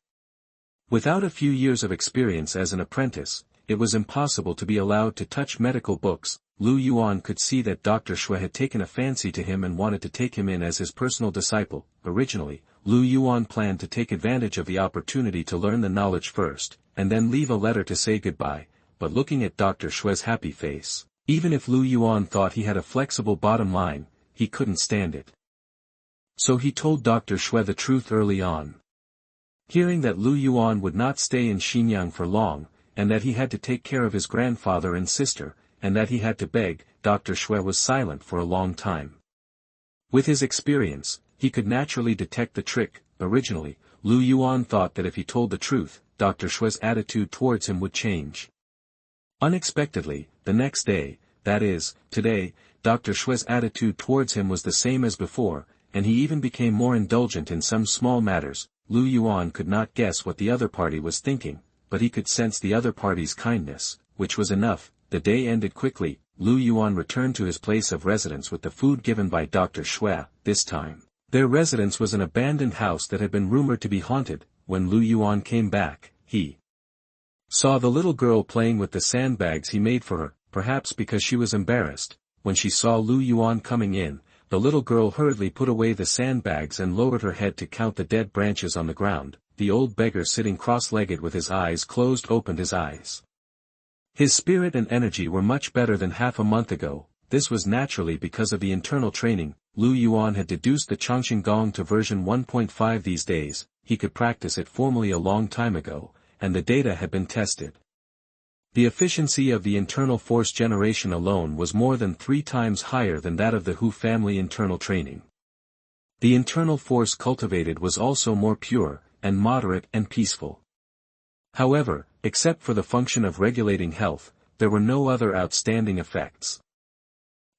Without a few years of experience as an apprentice, it was impossible to be allowed to touch medical books. Lu Yuan could see that Dr. Xue had taken a fancy to him and wanted to take him in as his personal disciple. Originally, Lu Yuan planned to take advantage of the opportunity to learn the knowledge first, and then leave a letter to say goodbye, but looking at Dr. Xue's happy face, even if Lu Yuan thought he had a flexible bottom line, he couldn't stand it. So he told Dr. Xue the truth early on. Hearing that Lu Yuan would not stay in Xinyang for long, and that he had to take care of his grandfather and sister, and that he had to beg, Dr. Xue was silent for a long time. With his experience, he could naturally detect the trick. Originally, Lu Yuan thought that if he told the truth, Dr. Xue's attitude towards him would change. Unexpectedly, the next day, that is, today, Dr. Xue's attitude towards him was the same as before, and he even became more indulgent in some small matters. Lu Yuan could not guess what the other party was thinking, but he could sense the other party's kindness, which was enough. The day ended quickly. Lu Yuan returned to his place of residence with the food given by Dr. Xue. This time, their residence was an abandoned house that had been rumored to be haunted. When Lu Yuan came back, he saw the little girl playing with the sandbags he made for her, perhaps because she was embarrassed. When she saw Lu Yuan coming in, the little girl hurriedly put away the sandbags and lowered her head to count the dead branches on the ground. The old beggar sitting cross-legged with his eyes closed opened his eyes. His spirit and energy were much better than half a month ago. This was naturally because of the internal training. Lu Yuan had deduced the Changxing Gong to version 1.5 these days. He could practice it formally a long time ago, and the data had been tested. The efficiency of the internal force generation alone was more than 3 times higher than that of the Hu family internal training. The internal force cultivated was also more pure, and moderate and peaceful. However, except for the function of regulating health, there were no other outstanding effects.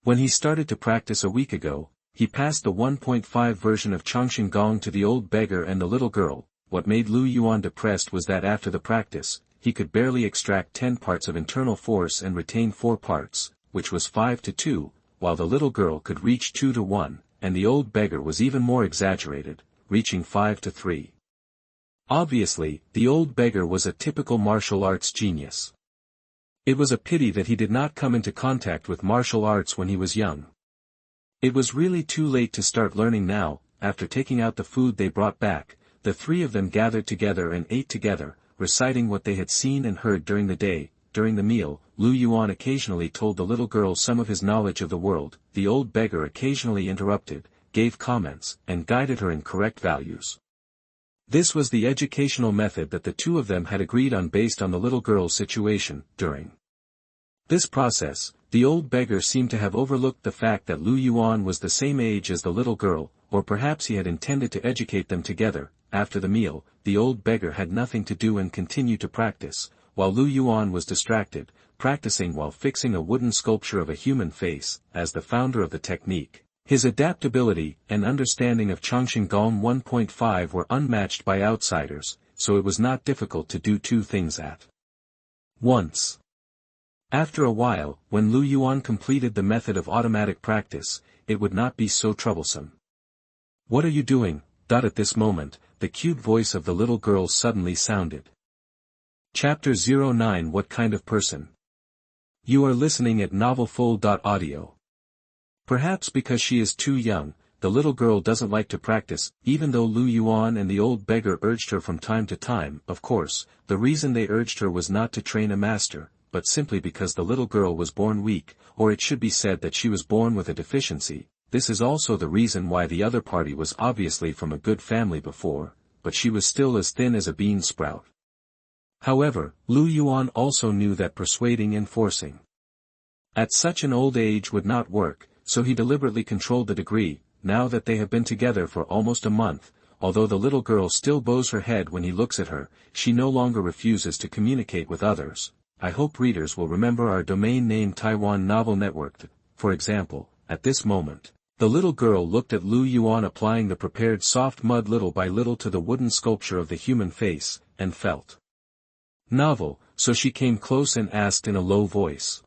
When he started to practice a week ago, he passed the 1.5 version of Changxing Gong to the old beggar and the little girl. What made Lu Yuan depressed was that after the practice, he could barely extract 10 parts of internal force and retain 4 parts, which was 5 to 2, while the little girl could reach 2 to 1, and the old beggar was even more exaggerated, reaching 5 to 3. Obviously, the old beggar was a typical martial arts genius. It was a pity that he did not come into contact with martial arts when he was young. It was really too late to start learning now. After taking out the food they brought back, the 3 of them gathered together and ate together, reciting what they had seen and heard during the day. During the meal, Lu Yuan occasionally told the little girl some of his knowledge of the world, the old beggar occasionally interrupted, gave comments, and guided her in correct values. This was the educational method that the two of them had agreed on based on the little girl's situation. During this process, the old beggar seemed to have overlooked the fact that Lu Yuan was the same age as the little girl, or perhaps he had intended to educate them together. After the meal, the old beggar had nothing to do and continued to practice, while Lu Yuan was distracted, practicing while fixing a wooden sculpture of a human face. As the founder of the technique, his adaptability and understanding of Chongqing Gong 1.5 were unmatched by outsiders, so it was not difficult to do two things at once. After a while, when Lu Yuan completed the method of automatic practice, it would not be so troublesome. "What are you doing?" At this moment, the cute voice of the little girl suddenly sounded. Chapter 09 What Kind of Person? You are listening at NovelFull.audio. Perhaps because she is too young, the little girl doesn't like to practice, even though Lu Yuan and the old beggar urged her from time to time. Of course, the reason they urged her was not to train a master, but simply because the little girl was born weak, or it should be said that she was born with a deficiency. This is also the reason why the other party was obviously from a good family before, but she was still as thin as a bean sprout. However, Lu Yuan also knew that persuading and forcing at such an old age would not work, so he deliberately controlled the degree. Now that they have been together for almost a month, although the little girl still bows her head when he looks at her, she no longer refuses to communicate with others. I hope readers will remember our domain name Taiwan Novel Network. For example, at this moment, the little girl looked at Lu Yuan applying the prepared soft mud little by little to the wooden sculpture of the human face, and felt novel, so she came close and asked in a low voice.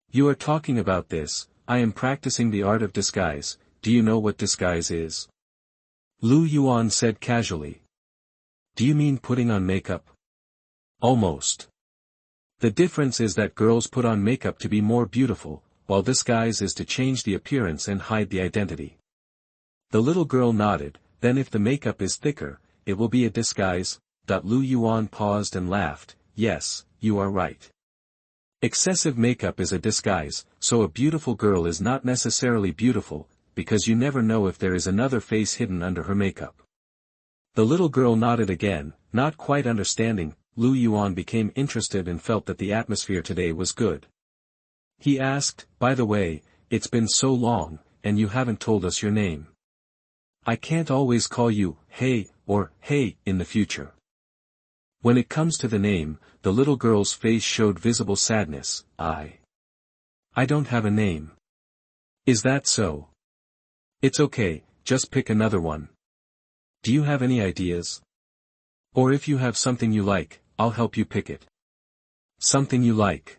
"You are talking about this. I am practicing the art of disguise. Do you know what disguise is?" Lu Yuan said casually. "Do you mean putting on makeup?" "Almost. The difference is that girls put on makeup to be more beautiful, while disguise is to change the appearance and hide the identity." The little girl nodded. "Then if the makeup is thicker, it will be a disguise?" Lu Yuan paused and laughed. "Yes, you are right. Excessive makeup is a disguise, so a beautiful girl is not necessarily beautiful, because you never know if there is another face hidden under her makeup." The little girl nodded again, not quite understanding. Lu Yuan became interested and felt that the atmosphere today was good. He asked, "By the way, it's been so long, and you haven't told us your name. I can't always call you Hey or Hey in the future." When it comes to the name, the little girl's face showed visible sadness. I don't have a name." "Is that so? It's okay, just pick another one. Do you have any ideas? Or if you have something you like, I'll help you pick it." "Something you like."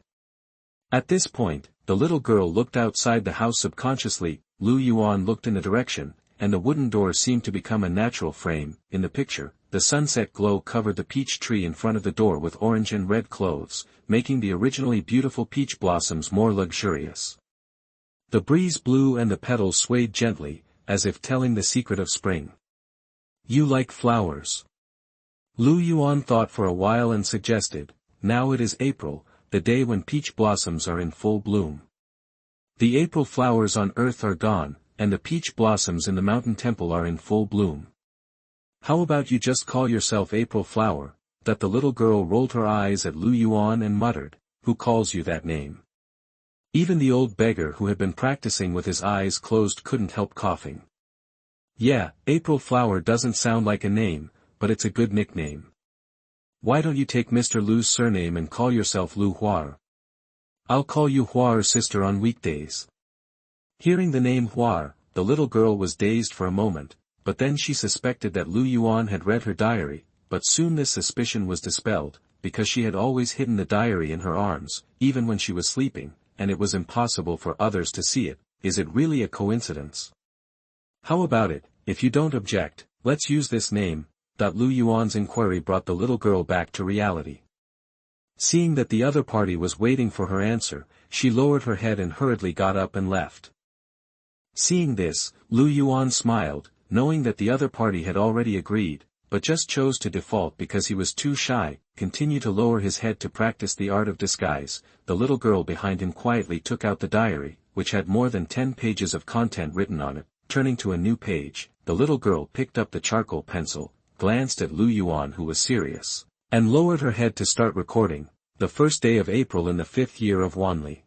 At this point, the little girl looked outside the house subconsciously. Lu Yuan looked in the direction, and the wooden door seemed to become a natural frame. In the picture, the sunset glow covered the peach tree in front of the door with orange and red clothes, making the originally beautiful peach blossoms more luxurious. The breeze blew and the petals swayed gently, as if telling the secret of spring. "You like flowers?" Lu Yuan thought for a while and suggested, "Now it is April, the day when peach blossoms are in full bloom. The April flowers on earth are gone, and the peach blossoms in the mountain temple are in full bloom. How about you just call yourself April Flower?" That the little girl rolled her eyes at Lu Yuan and muttered, "Who calls you that name?" Even the old beggar who had been practicing with his eyes closed couldn't help coughing. "Yeah, April Flower doesn't sound like a name, but it's a good nickname. Why don't you take Mr. Lu's surname and call yourself Lu Huar? I'll call you Huar sister on weekdays." Hearing the name Huar, the little girl was dazed for a moment, but then she suspected that Lu Yuan had read her diary, but soon this suspicion was dispelled, because she had always hidden the diary in her arms, even when she was sleeping, and it was impossible for others to see it. Is it really a coincidence? "How about it, if you don't object, let's use this name." Lu Yuan's inquiry brought the little girl back to reality. Seeing that the other party was waiting for her answer, she lowered her head and hurriedly got up and left. Seeing this, Lu Yuan smiled, knowing that the other party had already agreed. but just chose to default because he was too shy, continue to lower his head to practice the art of disguise. The little girl behind him quietly took out the diary, which had more than 10 pages of content written on it. Turning to a new page, the little girl picked up the charcoal pencil, glanced at Yuan, who was serious, and lowered her head to start recording. The first day of April in the 5th year of Wanli.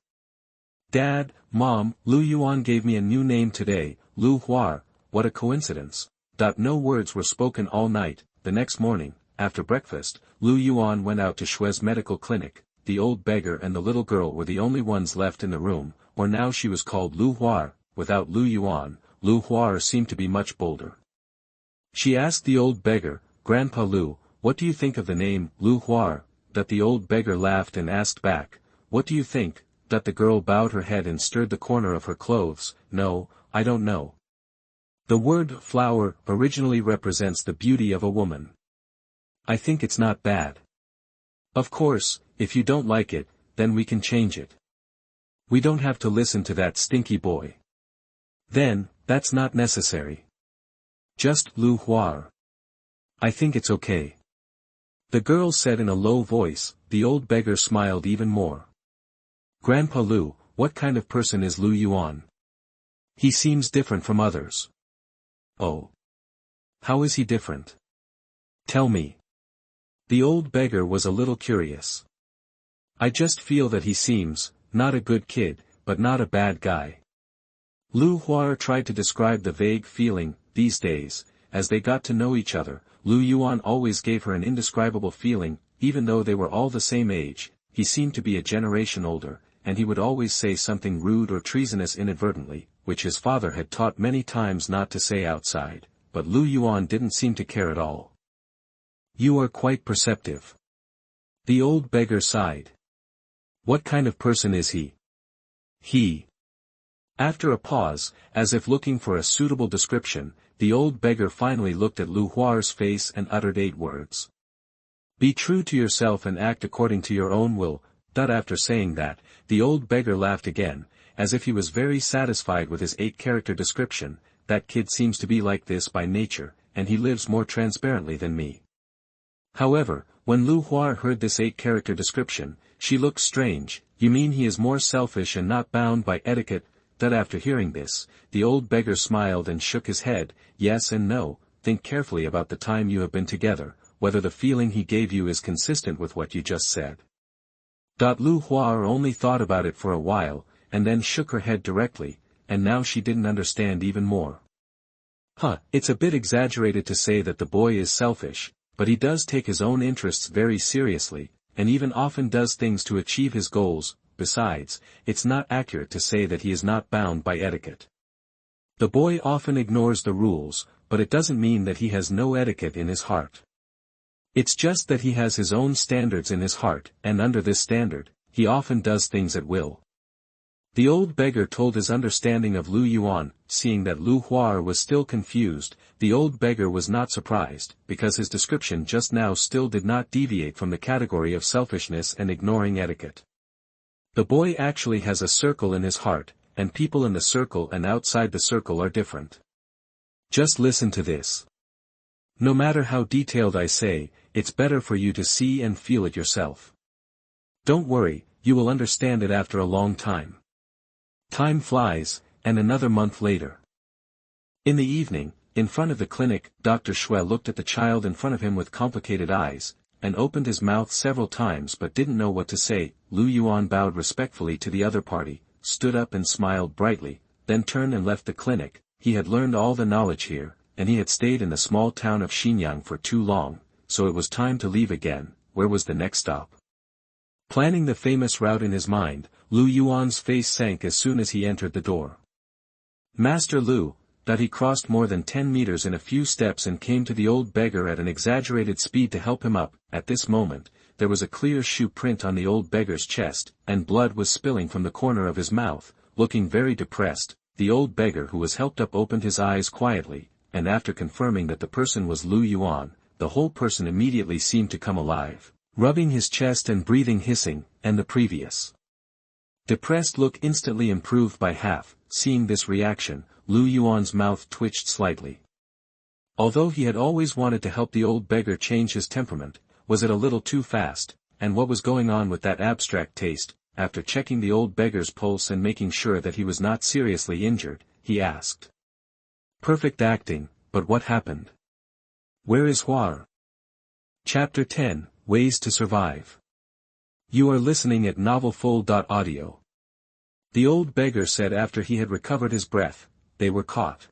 Dad, Mom, Yuan gave me a new name today, Lu Hua. What a coincidence. No words were spoken all night. The next morning, after breakfast, Yuan went out to Shue's medical clinic. The old beggar and the little girl were the only ones left in the room, or now she was called Lu Hua. Without Yuan, Lu Hua seemed to be much bolder. She asked the old beggar, Grandpa Lu, what do you think of the name, Lu Hua? That the old beggar laughed and asked back, what do you think? That the girl bowed her head and stirred the corner of her clothes. No, I don't know. The word flower originally represents the beauty of a woman. I think it's not bad. Of course, if you don't like it, then we can change it. We don't have to listen to that stinky boy. Then, that's not necessary. Just Lu Hua. I think it's okay. The girl said in a low voice. The old beggar smiled even more. Grandpa Lu, what kind of person is Yuan? He seems different from others. Oh. How is he different? Tell me. The old beggar was a little curious. I just feel that he seems, not a good kid, but not a bad guy. Lu Hua tried to describe the vague feeling. These days, as they got to know each other, Yuan always gave her an indescribable feeling. Even though they were all the same age, he seemed to be a generation older, and he would always say something rude or treasonous inadvertently, which his father had taught many times not to say outside, but Yuan didn't seem to care at all. You are quite perceptive. The old beggar sighed. What kind of person is he? He. After a pause, as if looking for a suitable description, the old beggar finally looked at Lu Hua's face and uttered 8 words. Be true to yourself and act according to your own will. After saying that, the old beggar laughed again, as if he was very satisfied with his 8-character description. That kid seems to be like this by nature, and he lives more transparently than me. However, when Lu Hua heard this 8-character description, she looked strange. You mean he is more selfish and not bound by etiquette? After hearing this, the old beggar smiled and shook his head. Yes and no. Think carefully about the time you have been together, whether the feeling he gave you is consistent with what you just said. Lu Hua only thought about it for a while, and then shook her head directly, and now she didn't understand even more. It's a bit exaggerated to say that the boy is selfish, but he does take his own interests very seriously, and even often does things to achieve his goals. Besides, it's not accurate to say that he is not bound by etiquette. The boy often ignores the rules, but it doesn't mean that he has no etiquette in his heart. It's just that he has his own standards in his heart, and under this standard, he often does things at will. The old beggar told his understanding of Yuan. Seeing that Lu Hua was still confused, the old beggar was not surprised, because his description just now still did not deviate from the category of selfishness and ignoring etiquette. The boy actually has a circle in his heart, and people in the circle and outside the circle are different. Just listen to this. No matter how detailed I say, it's better for you to see and feel it yourself. Don't worry, you will understand it after a long time. Time flies, and another month later. In the evening, in front of the clinic, Dr. Xue looked at the child in front of him with complicated eyes, and opened his mouth several times but didn't know what to say. Yuan bowed respectfully to the other party, stood up and smiled brightly, then turned and left the clinic. He had learned all the knowledge here, and he had stayed in the small town of Xinyang for too long, so it was time to leave again. Where was the next stop? Planning the famous route in his mind, Yuan's face sank as soon as he entered the door. Master Lu, that he crossed more than 10 meters in a few steps and came to the old beggar at an exaggerated speed to help him up. At this moment, there was a clear shoe print on the old beggar's chest, and blood was spilling from the corner of his mouth. Looking very depressed, the old beggar who was helped up opened his eyes quietly, and after confirming that the person was Yuan, the whole person immediately seemed to come alive, rubbing his chest and breathing hissing, and the previous depressed look instantly improved by half. Seeing this reaction, Yuan's mouth twitched slightly. Although he had always wanted to help the old beggar change his temperament, was it a little too fast, and what was going on with that abstract taste? After checking the old beggar's pulse and making sure that he was not seriously injured, he asked. Perfect acting, but what happened? Where is Huar? Chapter 10, Ways to Survive. You are listening at NovelFull.audio. The old beggar said after he had recovered his breath, they were caught.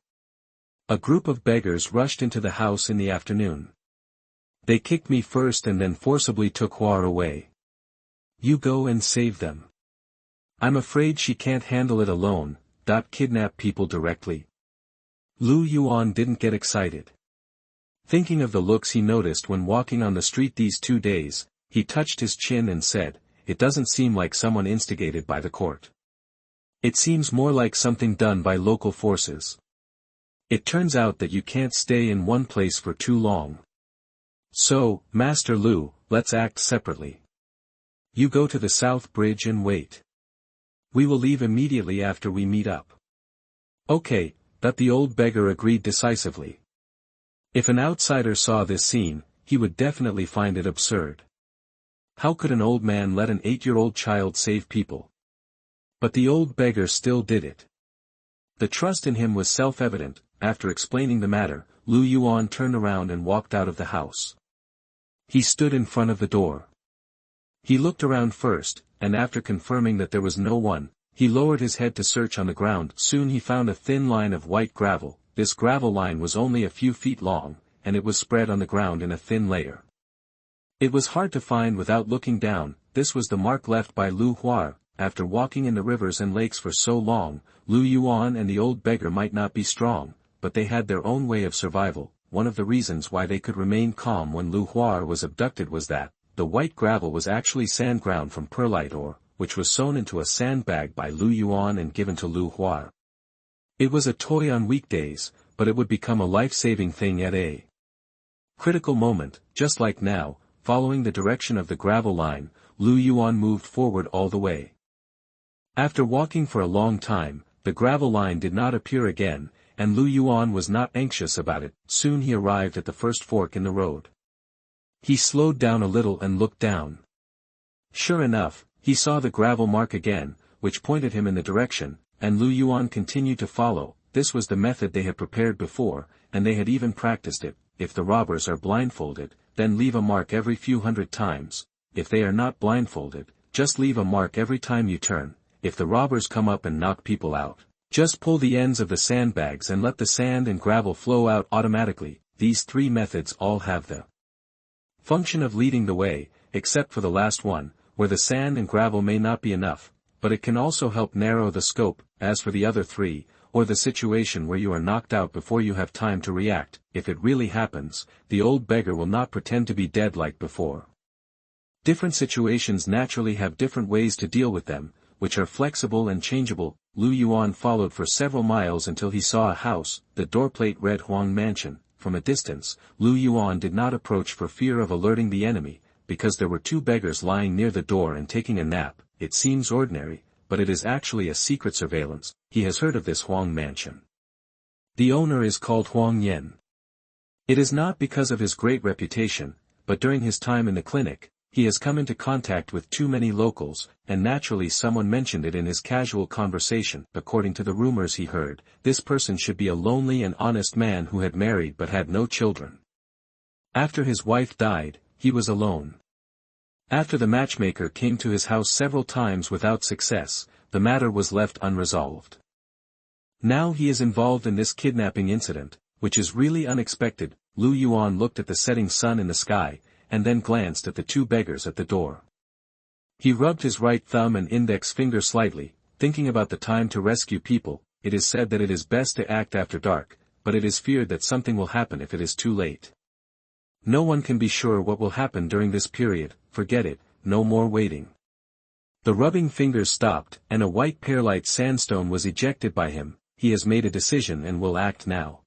A group of beggars rushed into the house in the afternoon. They kicked me first and then forcibly took Huar away. You go and save them. I'm afraid she can't handle it alone. Kidnap people directly. Lu Yuan didn't get excited. Thinking of the looks he noticed when walking on the street these 2 days, he touched his chin and said, it doesn't seem like someone instigated by the court. It seems more like something done by local forces. It turns out that you can't stay in one place for too long. So, Master Lu, let's act separately. You go to the South Bridge and wait. We will leave immediately after we meet up. Okay, that the old beggar agreed decisively. If an outsider saw this scene, he would definitely find it absurd. How could an old man let an 8-year-old child save people? But the old beggar still did it. The trust in him was self-evident. After explaining the matter, Lu Yuan turned around and walked out of the house. He stood in front of the door. He looked around first, and after confirming that there was no one, he lowered his head to search on the ground. Soon he found a thin line of white gravel. This gravel line was only a few feet long, and it was spread on the ground in a thin layer. It was hard to find without looking down. This was the mark left by Lu Huar. After walking in the rivers and lakes for so long, Lu Yuan and the old beggar might not be strong, but they had their own way of survival. One of the reasons why they could remain calm when Lu Huar was abducted was that the white gravel was actually sand ground from perlite ore, which was sewn into a sandbag by Lu Yuan and given to Lu Huar. It was a toy on weekdays, but it would become a life-saving thing at a critical moment. Just like now, following the direction of the gravel line, Lu Yuan moved forward all the way. After walking for a long time, the gravel line did not appear again, and Lu Yuan was not anxious about it. Soon he arrived at the first fork in the road. He slowed down a little and looked down. Sure enough, he saw the gravel mark again, which pointed him in the direction, and Lu Yuan continued to follow. This was the method they had prepared before, and they had even practiced it. If the robbers are blindfolded, then leave a mark every few hundred times. If they are not blindfolded, just leave a mark every time you turn. If the robbers come up and knock people out, just pull the ends of the sandbags and let the sand and gravel flow out automatically. These 3 methods all have the function of leading the way, except for the last one, where the sand and gravel may not be enough, but it can also help narrow the scope. As for the other 3, or the situation where you are knocked out before you have time to react, if it really happens, the old beggar will not pretend to be dead like before. Different situations naturally have different ways to deal with them, which are flexible and changeable. Lu Yuan followed for several miles until he saw a house. The doorplate read Huang Mansion. From a distance, Lu Yuan did not approach for fear of alerting the enemy, because there were 2 beggars lying near the door and taking a nap. It seems ordinary, but it is actually a secret surveillance. He has heard of this Huang Mansion. The owner is called Huang Yen. It is not because of his great reputation, but during his time in the clinic, he has come into contact with too many locals, and naturally someone mentioned it in his casual conversation. According to the rumors he heard, this person should be a lonely and honest man who had married but had no children. After his wife died, he was alone. After the matchmaker came to his house several times without success, the matter was left unresolved. Now he is involved in this kidnapping incident, which is really unexpected. Lu Yuan looked at the setting sun in the sky, and then glanced at the 2 beggars at the door. He rubbed his right thumb and index finger slightly, thinking about the time to rescue people. It is said that it is best to act after dark, but it is feared that something will happen if it is too late. No one can be sure what will happen during this period. Forget it, no more waiting. The rubbing fingers stopped, and a white perlite sandstone was ejected by him. He has made a decision and will act now.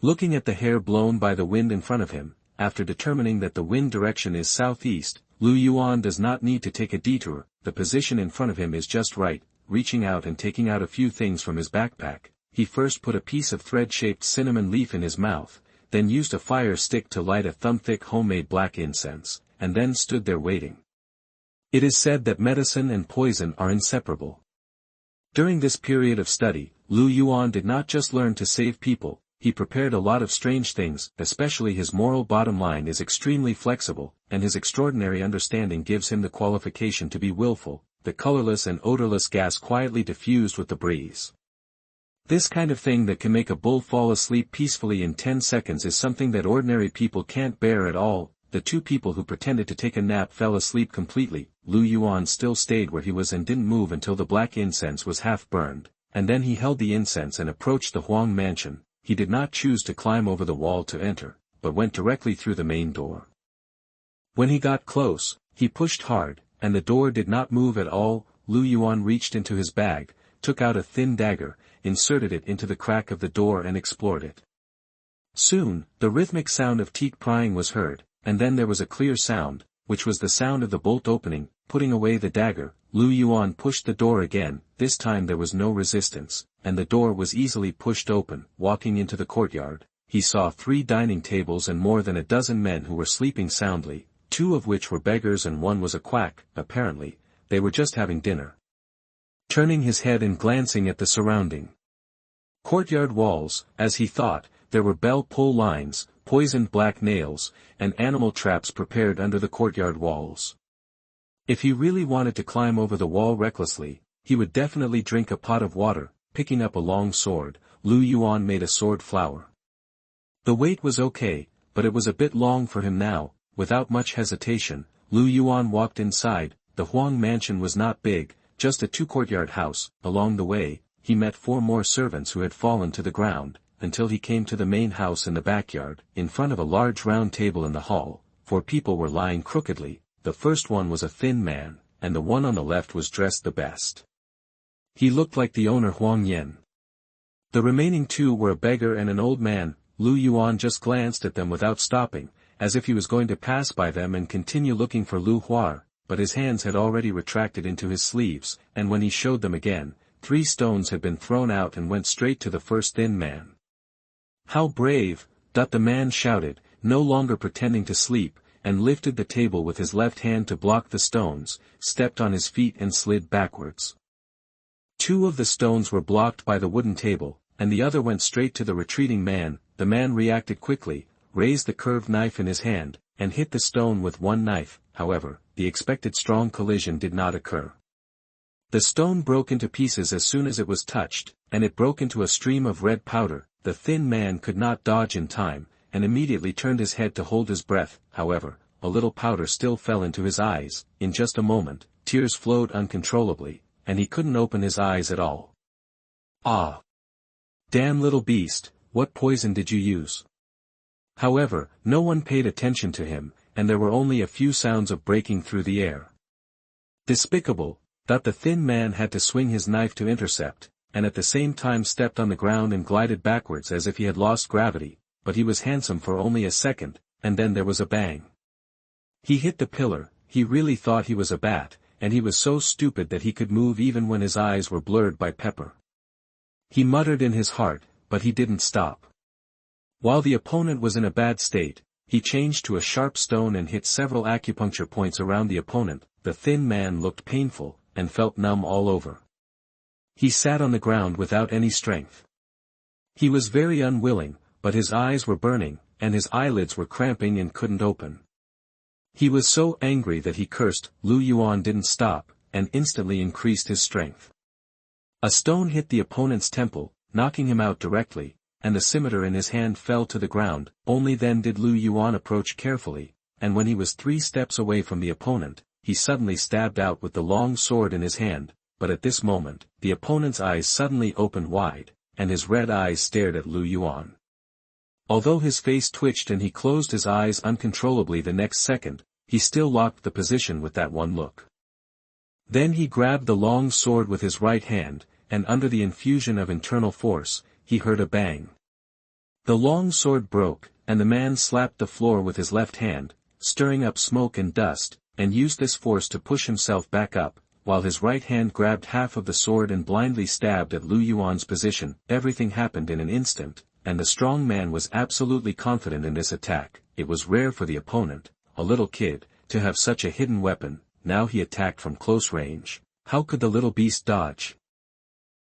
Looking at the hair blown by the wind in front of him, after determining that the wind direction is southeast, Lu Yuan does not need to take a detour. The position in front of him is just right. Reaching out and taking out a few things from his backpack, he first put a piece of thread-shaped cinnamon leaf in his mouth, then used a fire stick to light a thumb-thick homemade black incense, and then stood there waiting. It is said that medicine and poison are inseparable. During this period of study, Lu Yuan did not just learn to save people, he prepared a lot of strange things, especially his moral bottom line is extremely flexible, and his extraordinary understanding gives him the qualification to be willful, the colorless and odorless gas quietly diffused with the breeze. This kind of thing that can make a bull fall asleep peacefully in 10 seconds is something that ordinary people can't bear at all. The two people who pretended to take a nap fell asleep completely. Lu Yuan still stayed where he was and didn't move until the black incense was half burned, and then he held the incense and approached the Huang mansion. He did not choose to climb over the wall to enter, but went directly through the main door. When he got close, he pushed hard, and the door did not move at all. Lu Yuan reached into his bag, took out a thin dagger, inserted it into the crack of the door and explored it. Soon, the rhythmic sound of teeth prying was heard, and then there was a clear sound, which was the sound of the bolt opening. Putting away the dagger, Lu Yuan pushed the door again. This time there was no resistance, and the door was easily pushed open. Walking into the courtyard, he saw 3 dining tables and more than a dozen men who were sleeping soundly, 2 of which were beggars and 1 was a quack. Apparently, they were just having dinner. Turning his head and glancing at the surrounding courtyard walls, as he thought, there were bell-pull lines, poisoned black nails, and animal traps prepared under the courtyard walls. If he really wanted to climb over the wall recklessly, he would definitely drink a pot of water. Picking up a long sword, Lu Yuan made a sword flower. The weight was okay, but it was a bit long for him now. Without much hesitation, Lu Yuan walked inside. The Huang mansion was not big, just a 2-courtyard house. Along the way, he met 4 more servants who had fallen to the ground, until he came to the main house in the backyard. In front of a large round table in the hall, 4 people were lying crookedly. The first one was a thin man, and the one on the left was dressed the best. He looked like the owner Huang Yen. The remaining 2 were a beggar and an old man. Lu Yuan just glanced at them without stopping, as if he was going to pass by them and continue looking for Lu Hua, but his hands had already retracted into his sleeves, and when he showed them again, 3 stones had been thrown out and went straight to the first thin man. "How brave!" The man shouted, no longer pretending to sleep, and lifted the table with his left hand to block the stones, stepped on his feet and slid backwards. 2 of the stones were blocked by the wooden table, and the other went straight to the retreating man. The man reacted quickly, raised the curved knife in his hand, and hit the stone with one knife. However, the expected strong collision did not occur. The stone broke into pieces as soon as it was touched, and it broke into a stream of red powder. The thin man could not dodge in time, and immediately turned his head to hold his breath. However, a little powder still fell into his eyes. In just a moment, tears flowed uncontrollably, and he couldn't open his eyes at all. "Ah! Damn little beast, what poison did you use?" However, no one paid attention to him, and there were only a few sounds of breaking through the air. Despicable, that the thin man had to swing his knife to intercept, and at the same time stepped on the ground and glided backwards as if he had lost gravity, but he was handsome for only a second, and then there was a bang. He hit the pillar. He really thought he was a bat, and he was so stupid that he could move even when his eyes were blurred by pepper. He muttered in his heart, but he didn't stop. While the opponent was in a bad state, he changed to a sharp stone and hit several acupuncture points around the opponent. The thin man looked painful, and felt numb all over. He sat on the ground without any strength. He was very unwilling, but his eyes were burning, and his eyelids were cramping and couldn't open. He was so angry that he cursed. Lu Yuan didn't stop, and instantly increased his strength. A stone hit the opponent's temple, knocking him out directly, and the scimitar in his hand fell to the ground. Only then did Lu Yuan approach carefully, and when he was 3 steps away from the opponent, he suddenly stabbed out with the long sword in his hand. But at this moment, the opponent's eyes suddenly opened wide, and his red eyes stared at Lu Yuan. Although his face twitched and he closed his eyes uncontrollably the next second, he still locked the position with that one look. Then he grabbed the long sword with his right hand, and under the infusion of internal force, he heard a bang. The long sword broke, and the man slapped the floor with his left hand, stirring up smoke and dust, and used this force to push himself back up, while his right hand grabbed half of the sword and blindly stabbed at Lu Yuan's position. Everything happened in an instant, and the strong man was absolutely confident in this attack. It was rare for the opponent, a little kid, to have such a hidden weapon. Now he attacked from close range. How could the little beast dodge?